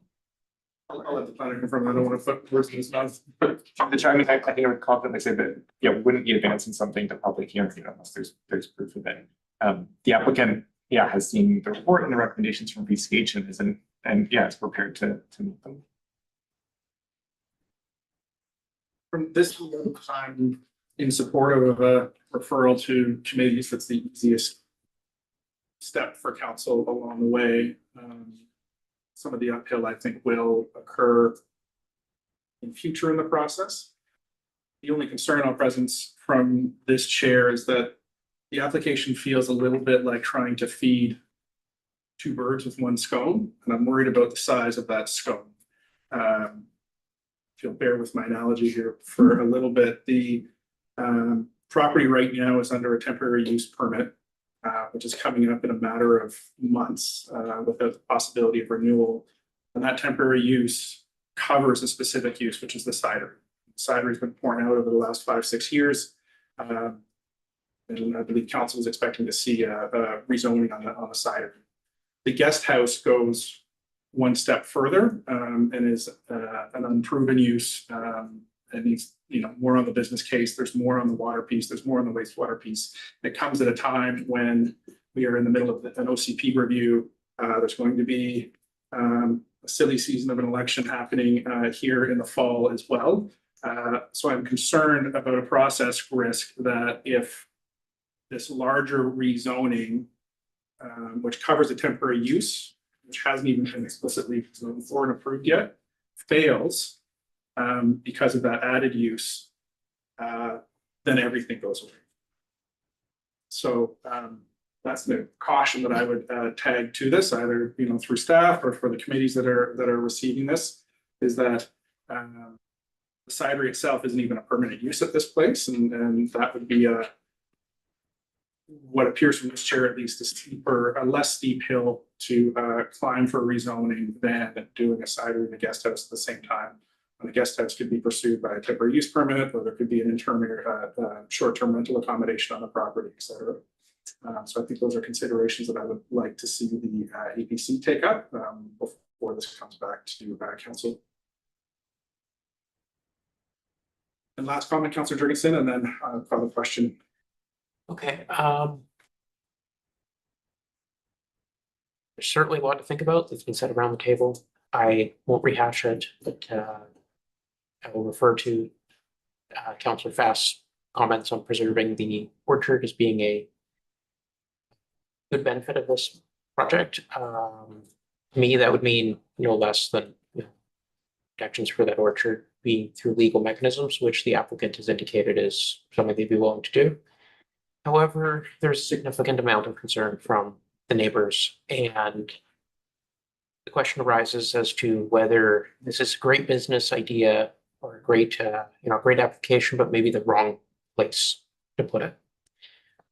I'll let the planner confirm. I don't want to put words in his mouth. The chairman, I think I would confidently say that, yeah, wouldn't be advancing something to public hearing, you know, unless there's proof of it. The applicant, yeah, has seen the report and the recommendations from PCH and isn't, and yeah, it's prepared to meet them. From this time in support of a referral to committees, that's the easiest step for council along the way. Some of the uphill, I think, will occur in future in the process. The only concern I'll presence from this chair is that the application feels a little bit like trying to feed two birds with one scone, and I'm worried about the size of that scone. If you'll bear with my analogy here for a little bit, the property right now is under a temporary use permit, which is coming up in a matter of months without the possibility of renewal. And that temporary use covers a specific use, which is the cidery. The cidery has been pouring out over the last 5-6 years. And I believe council is expecting to see a rezoning on the cidery. The guest house goes one step further and is an unproven use. It needs, you know, more on the business case. There's more on the water piece. There's more on the wastewater piece. It comes at a time when we are in the middle of an OCP review. There's going to be a silly season of an election happening here in the fall as well. So I'm concerned about a process risk that if this larger rezoning, which covers a temporary use, which hasn't even been explicitly zoned for and approved yet, fails because of that added use, then everything goes away. So that's the caution that I would tag to this, either through staff or for the committees that are receiving this, is that the cidery itself isn't even a permanent use at this place, and that would be what appears from this chair at least a less steep hill to climb for rezoning than doing a cidery in a guest house at the same time. And the guest house could be pursued by a temporary use permit, or there could be an interim short-term rental accommodation on the property, et cetera. So I think those are considerations that I would like to see the APC take up before this comes back to council. And last comment, Councillor Jurgensen, and then call the question. Okay, there's certainly a lot to think about that's been said around the table. I won't rehash it, but I will refer to Councillor Fast's comments on preserving the orchard as being a good benefit of this project. To me, that would mean no less than protections for that orchard being through legal mechanisms, which the applicant has indicated is something they'd be willing to do. However, there's a significant amount of concern from the neighbors, and the question arises as to whether this is a great business idea or a great, great application, but maybe the wrong place to put it.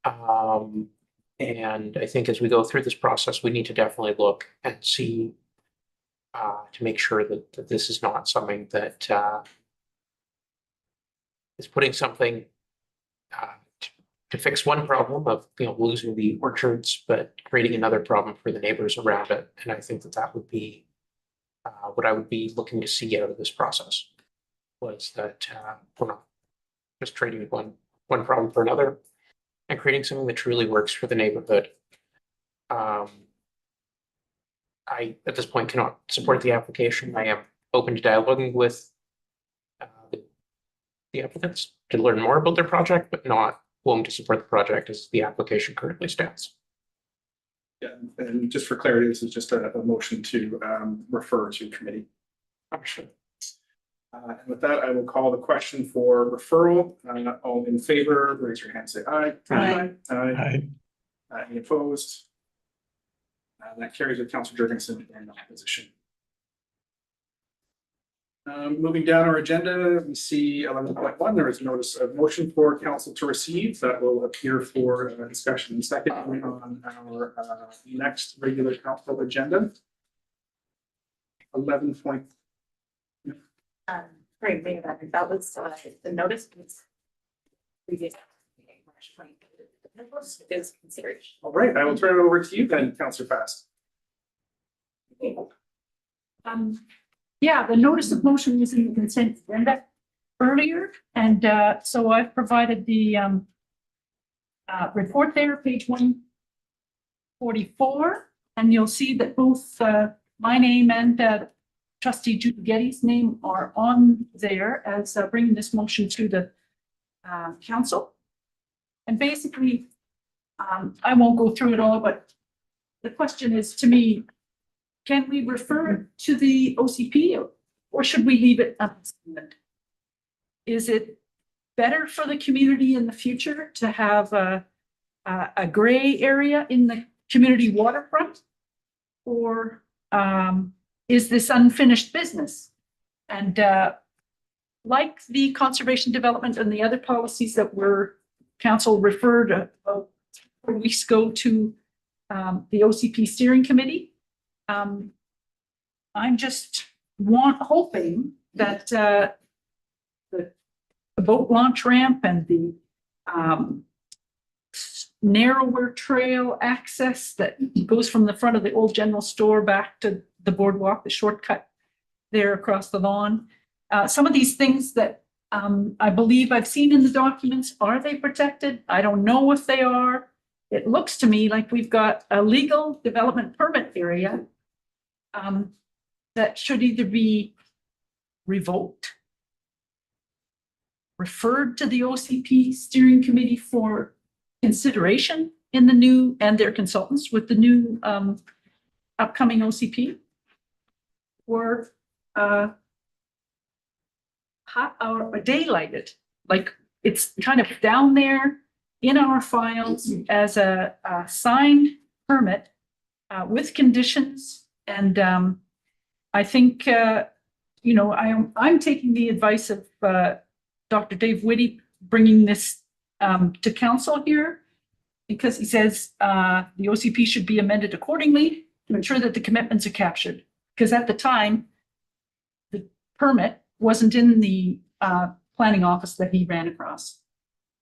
And I think as we go through this process, we need to definitely look and see to make sure that this is not something that is putting something to fix one problem of losing the orchards, but creating another problem for the neighbors around it. And I think that would be what I would be looking to see out of this process, was that we're not just trading one problem for another and creating something that truly works for the neighborhood. I, at this point, cannot support the application. I am open to dialoguing with the applicants to learn more about their project, but not willing to support the project as the application currently stands. Yeah, and just for clarity, this is just a motion to refer to committee. Understood. And with that, I will call the question for referral. All in favor, raise your hand, say aye. Aye. Aye. Any opposed? That carries with Councillor Jurgensen in opposition. Moving down our agenda, we see 11.1, there is a notice of motion for council to receive that will appear for discussion and second on our next regular council agenda. 11. Great, Mayor, that was, the notice was previous. March 23rd. Is consideration. All right, I will turn it over to you then, Councillor Fast. Yeah, the notice of motion was in the consent agenda earlier, and so I've provided the report there, page 144, and you'll see that both my name and Trustee Judy Getty's name are on there as bringing this motion to the council. And basically, I won't go through it all, but the question is to me, can we refer it to the OCP or should we leave it unexamined? Is it better for the community in the future to have a gray area in the community waterfront? Or is this unfinished business? And like the conservation development and the other policies that were council referred a few weeks ago to the OCP steering committee, I'm just hoping that the boat launch ramp and the narrower trail access that goes from the front of the old general store back to the boardwalk, the shortcut there across the lawn. Some of these things that I believe I've seen in the documents, are they protected? I don't know if they are. It looks to me like we've got a legal development permit area that should either be revoked, referred to the OCP steering committee for consideration in the new, and their consultants with the new upcoming OCP, or daylighted, like it's kind of down there in our files as a signed permit with conditions. And I think, you know, I'm taking the advice of Dr. Dave Whitty bringing this to council here, because he says the OCP should be amended accordingly to ensure that the commitments are captured. Because at the time, the permit wasn't in the planning office that he ran across.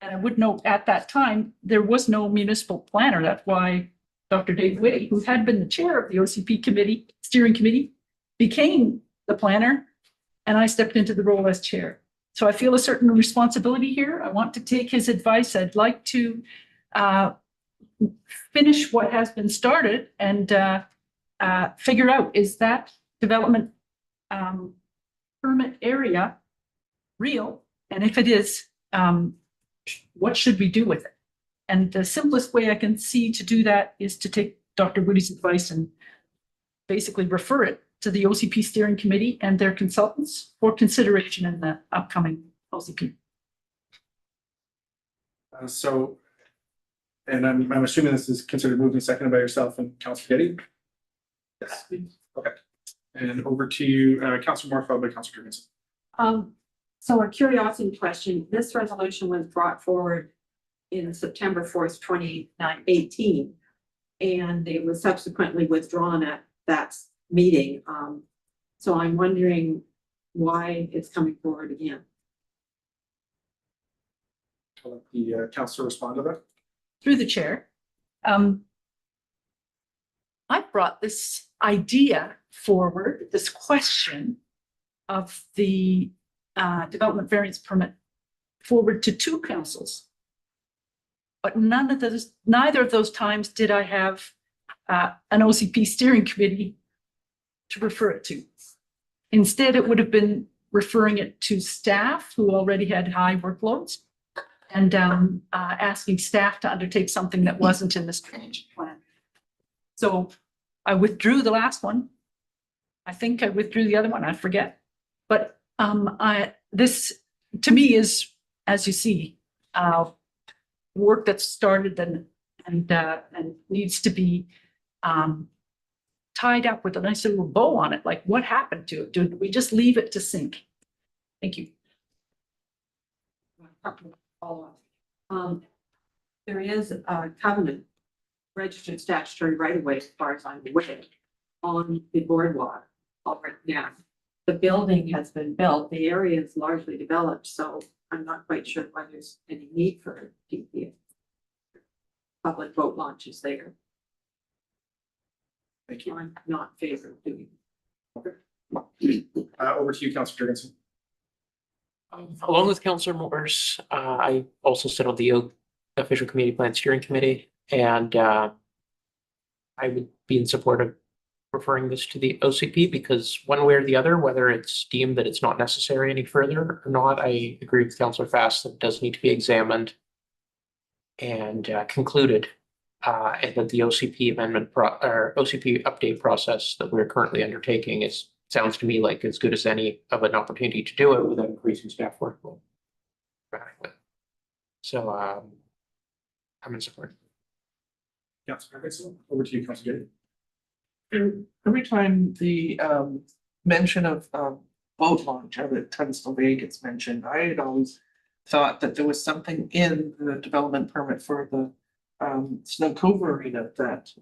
And I would note at that time, there was no municipal planner. That's why Dr. Dave Whitty, who had been the chair of the OCP committee, steering committee, became the planner, and I stepped into the role as chair. So I feel a certain responsibility here. I want to take his advice. I'd like to finish what has been started and figure out, is that development permit area real? And if it is, what should we do with it? And the simplest way I can see to do that is to take Dr. Woody's advice and basically refer it to the OCP steering committee and their consultants for consideration in the upcoming OCP. And I'm assuming this is considered moved and seconded by yourself and Councillor Getty? Yes. Okay. And over to you, Councillor Moore, followed by Councillor Jurgensen. So a curiosity question, this resolution was brought forward in September 4th, 2018, and it was subsequently withdrawn at that meeting. So I'm wondering why it's coming forward again. I'll let the councillor respond to that. Through the chair. I brought this idea forward, this question of the development variance permit forward to two councils. But neither of those times did I have an OCP steering committee to refer it to. Instead, it would have been referring it to staff who already had high workloads and asking staff to undertake something that wasn't in the strategic plan. So I withdrew the last one. I think I withdrew the other one, I forget. But this to me is, as you see, work that's started and needs to be tied up with a nice little bow on it. Like, what happened to it? Did we just leave it to sink? Thank you. Follow up. There is a covenant, registered statutory right of way, as far as I'm aware, on the boardwalk already now. The building has been built, the area is largely developed, so I'm not quite sure why there's any need for DPA. Public boat launches there. Thank you. I'm not in favor of doing. Over to you, Councillor Jurgensen. Along with Councillor Morris, I also sit on the official community plan steering committee, and I would be in support of referring this to the OCP because one way or the other, whether it's deemed that it's not necessary any further or not, I agree with Councillor Fast that it does need to be examined and concluded, and that the OCP amendment or OCP update process that we're currently undertaking sounds to me like as good as any of an opportunity to do it without increasing staff workload. So I'm in support. Councillor Jurgensen, over to you, Councillor Gay. Every time the mention of boat launch out at Tunstall Bay gets mentioned, I had always thought that there was something in the development permit for the Snow Cove Arena that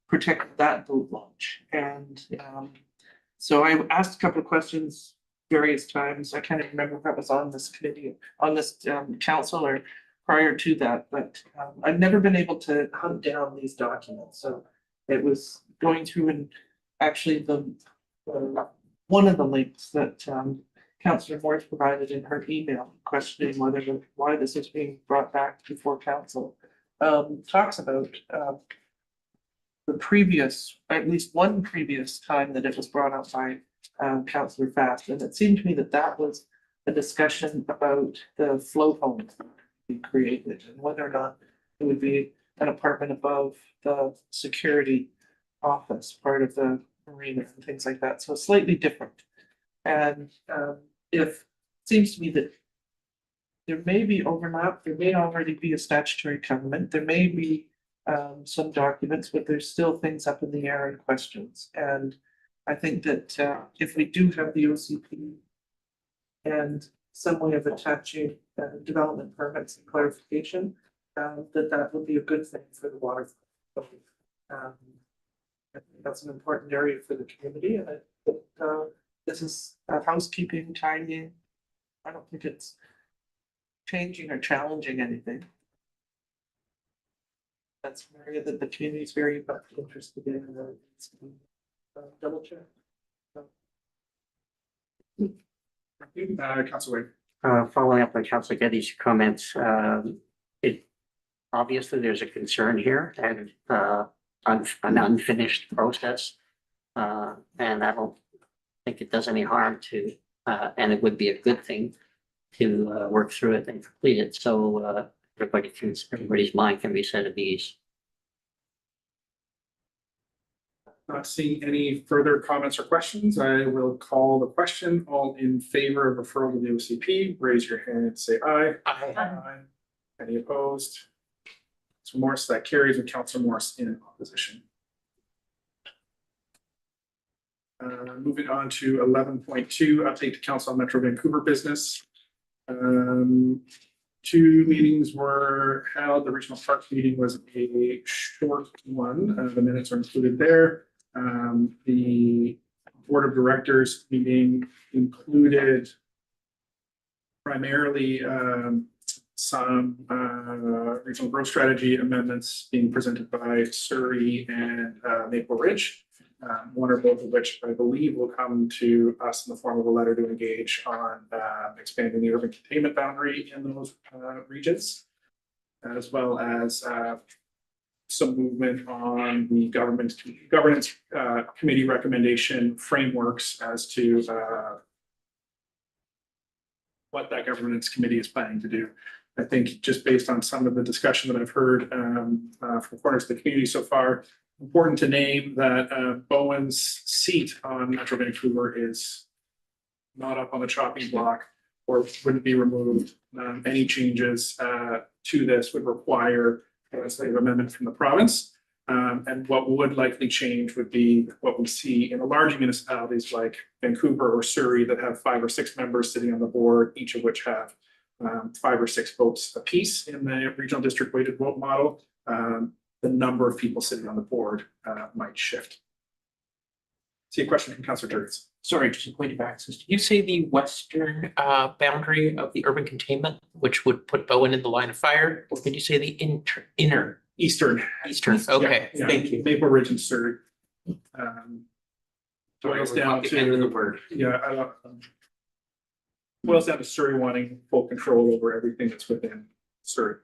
protected that boat launch. And so I asked a couple of questions various times. I can't even remember if I was on this committee, on this council or prior to that, but I've never been able to hunt down these documents. So it was going through and actually the one of the links that Councillor Morris provided in her email questioning why this is being brought back before council talks about the previous, at least one previous time that it was brought up by Councillor Fast, and it seemed to me that that was a discussion about the float homes being created and whether or not it would be an apartment above the security office, part of the marina and things like that. So slightly different. And if seems to me that there may be overlap, there may already be a statutory covenant, there may be some documents, but there's still things up in the air and questions. And I think that if we do have the OCP and some way of attaching development permits and clarification, that would be a good thing for the water. I think that's an important area for the community, and this is housekeeping, tiny. I don't think it's changing or challenging anything. That's an area that the community is very much interested in, and it's double check. Councillor Following up on Councillor Getty's comments, obviously there's a concern here and an unfinished process. And I don't think it does any harm to, and it would be a good thing to work through it and complete it. So everybody's mind can be set at ease. Not seeing any further comments or questions, I will call the question. All in favor of referral to the OCP, raise your hand and say aye. Aye. Any opposed? So Morris, that carries with Councillor Morris in opposition. Moving on to 11.2, update to Council on Metro Vancouver business. 2 meetings were held. The regional park meeting was a short one. The minutes are included there. The board of directors meeting included primarily some regional growth strategy amendments being presented by Surrey and Maple Ridge. One or both of which I believe will come to us in the form of a letter to engage on expanding the urban containment boundary in those regions, as well as some movement on the governance committee recommendation frameworks as to what that governance committee is planning to do. I think just based on some of the discussion that I've heard from corners of the community so far, important to name that Bowen's seat on Metro Vancouver is not up on the chopping block or wouldn't be removed. Any changes to this would require a legislative amendment from the province. And what would likely change would be what we see in the large municipalities like Vancouver or Surrey that have 5 or 6 members sitting on the board, each of which have 5 or 6 votes apiece in the regional district weighted vote model. The number of people sitting on the board might shift. See a question from Councillor Jurgens. Sorry, just a point of access. Did you say the western boundary of the urban containment, which would put Bowen in the line of fire? Or did you say the inner? Eastern. Eastern, okay, Yeah, thank you. Maple Ridge and Surrey. Sorry, Boils we're down at the end of the to, word. boils down to Surrey wanting full control over everything that's within Surrey.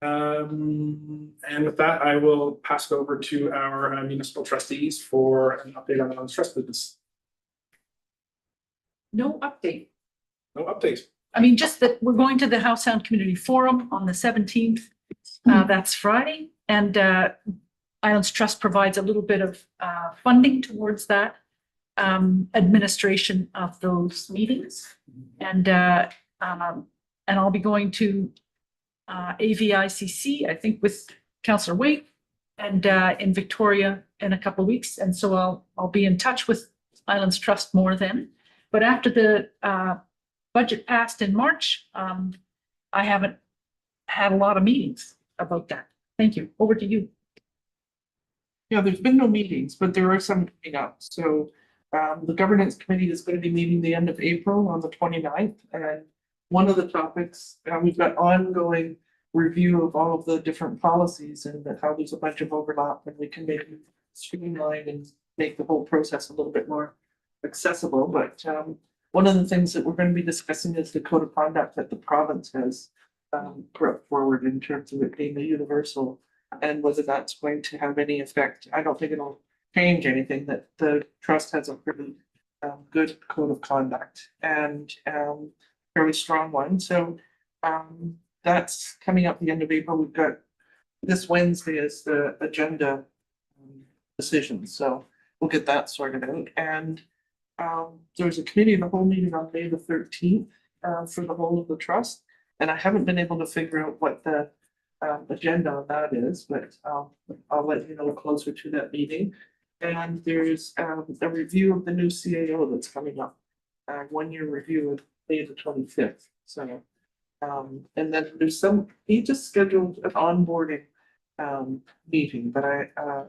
And with that, I will pass it over to our municipal trustees for an update on the trust business. No update. No update. I mean, just that we're going to the Howe Sound Community Forum on the 17th. That's Friday. And Islands Trust provides a little bit of funding towards that administration of those meetings. And I'll be going to AVICC, I think with Councillor Waite, and in Victoria in a couple of weeks. And so I'll be in touch with Islands Trust more then. But after the budget passed in March, I haven't had a lot of meetings about that. Thank you. Over to you. Yeah, there's been no meetings, but there are some coming up. So the governance committee is going to be meeting the end of April on the 29th. And one of the topics, we've got ongoing review of all of the different policies and how there's a bunch of overlap and we can maybe streamline and make the whole process a little bit more accessible. But one of the things that we're going to be discussing is the code of conduct that the province has brought forward in terms of it being a universal and whether that's going to have any effect. I don't think it'll change anything, that the trust has a pretty good code of conduct and fairly strong one. So that's coming up the end of April. We've got this Wednesday is the agenda decision. So we'll get that sorted out. And there's a committee of the whole meeting on May the 13th for the whole of the trust. And I haven't been able to figure out what the agenda on that is, but I'll let you know closer to that meeting. And there's a review of the new CAO that's coming up. 1-year review of May the 25th. So, and then there's he just scheduled an onboarding meeting, but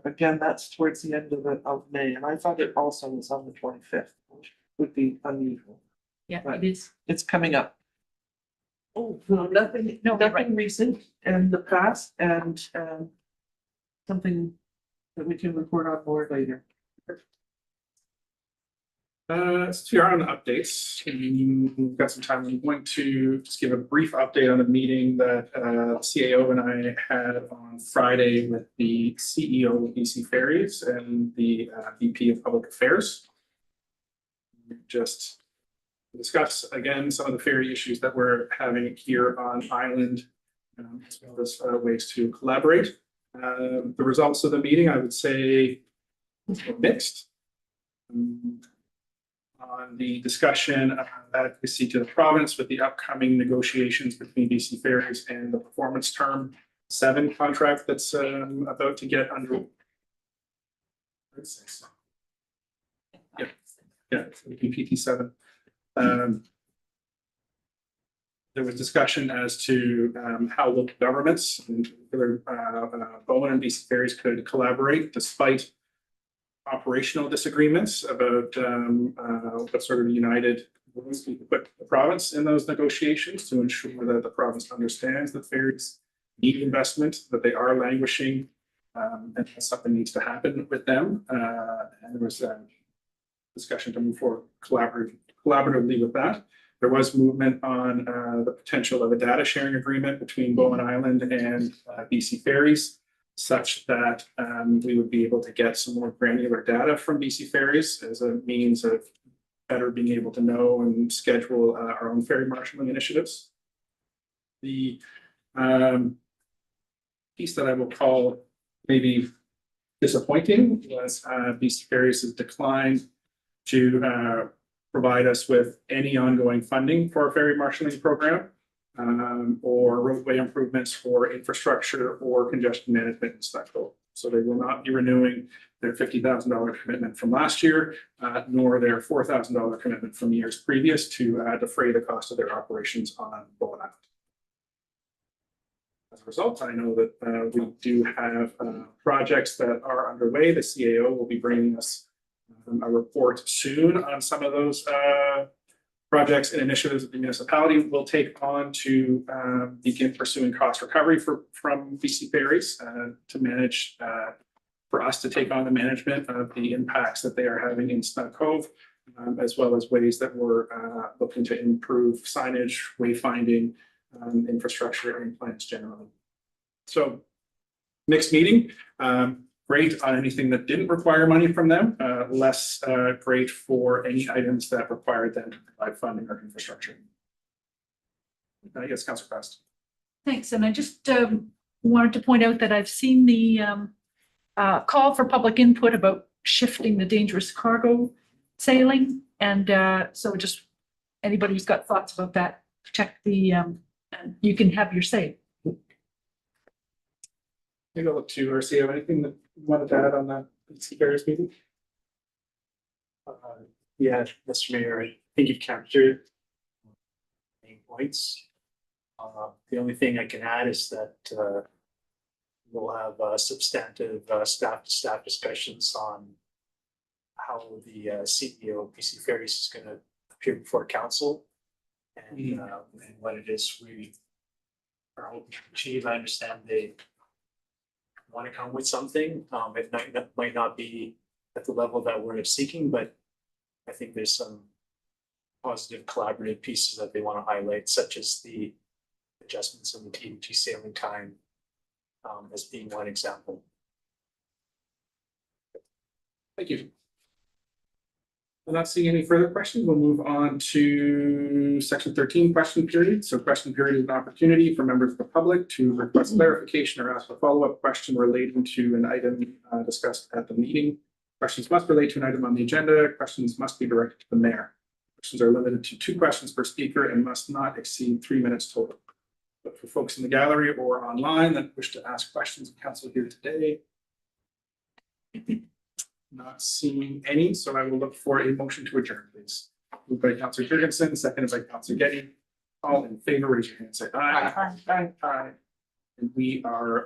again, that's towards the end of May, and I thought it also was on the 25th, which would be unusual. Yeah, But it is. it's coming up. Oh, no, nothing recent in the past, and something that we can report on more later. So we are on updates. We've got some time. I'm going to just give a brief update on the meeting that CAO and I had on Friday with the CEO of BC Ferries and the VP of Public Affairs. Just discuss again some of the ferry issues that we're having here on island, as well as ways to collaborate. The results of the meeting, I would say, were mixed. On the discussion of advocacy to the province with the upcoming negotiations between BC Ferries and the Performance Term 7 contract that's about to get under. Yeah, PT 7. There was discussion as to how local governments, in particular Bowen and BC Ferries, could collaborate despite operational disagreements about what sort of united rules we could put the province in those negotiations to ensure that the province understands that ferries need investment, that they are languishing, and that something needs to happen with them. And there was discussion to move forward collaboratively with that. There was movement on the potential of a data sharing agreement between Bowen Island and BC Ferries, such that we would be able to get some more granular data from BC Ferries as a means of better being able to know and schedule our own ferry marshalling initiatives. The piece that I will call maybe disappointing was BC Ferries has declined to provide us with any ongoing funding for our ferry marshalling program or roadway improvements for infrastructure or congestion management and such. So they will not be renewing their $50,000 commitment from last year, nor their $4,000 commitment from years previous to defray the cost of their operations on Bowen Island. As a result, I know that we do have projects that are underway. The CAO will be bringing us a report soon on some of those projects and initiatives that the municipality will take on to begin pursuing cost recovery from BC Ferries to manage, for us to take on the management of the impacts that they are having in Snug Cove, as well as ways that we're looking to improve signage, wayfinding, infrastructure and plans generally. So mixed meeting. Great on anything that didn't require money from them, less great for any items that required them to provide funding or infrastructure. Yes, Councillor Crest. Thanks, and I just wanted to point out that I've seen the call for public input about shifting the dangerous cargo sailing, and so just anybody who's got thoughts about that, check the, and you can have your say. Maybe I'll look to or see anything that you wanted to add on that BC Ferries meeting. Yeah, Mr. Mayor, I think you've captured main points. The only thing I can add is that we'll have substantive staff-to-staff discussions on how the CEO of BC Ferries is going to appear before council and what it is we are hoping to achieve. I understand they want to come with something. It might not be at the level that we're seeking, but I think there's some positive collaborative pieces that they want to highlight, such as the adjustments in the TDG sailing time as being one example. Thank you. I'm not seeing any further questions. We'll move on to section 13 question period. So question period is an opportunity for members of the public to request clarification or ask a follow-up question relating to an item discussed at the meeting. Questions must relate to an item on the agenda. Questions must be directed to the mayor. Questions are limited to 2 questions per speaker and must not exceed 3 minutes total. But for folks in the gallery or online that wish to ask questions of council here today, not seeing any, so I will look for a motion to adjourn, please. Moved by Councillor Jurgensen, seconded by Councillor Getty. All in favor, raise your hand, say aye. Aye. Aye. And we are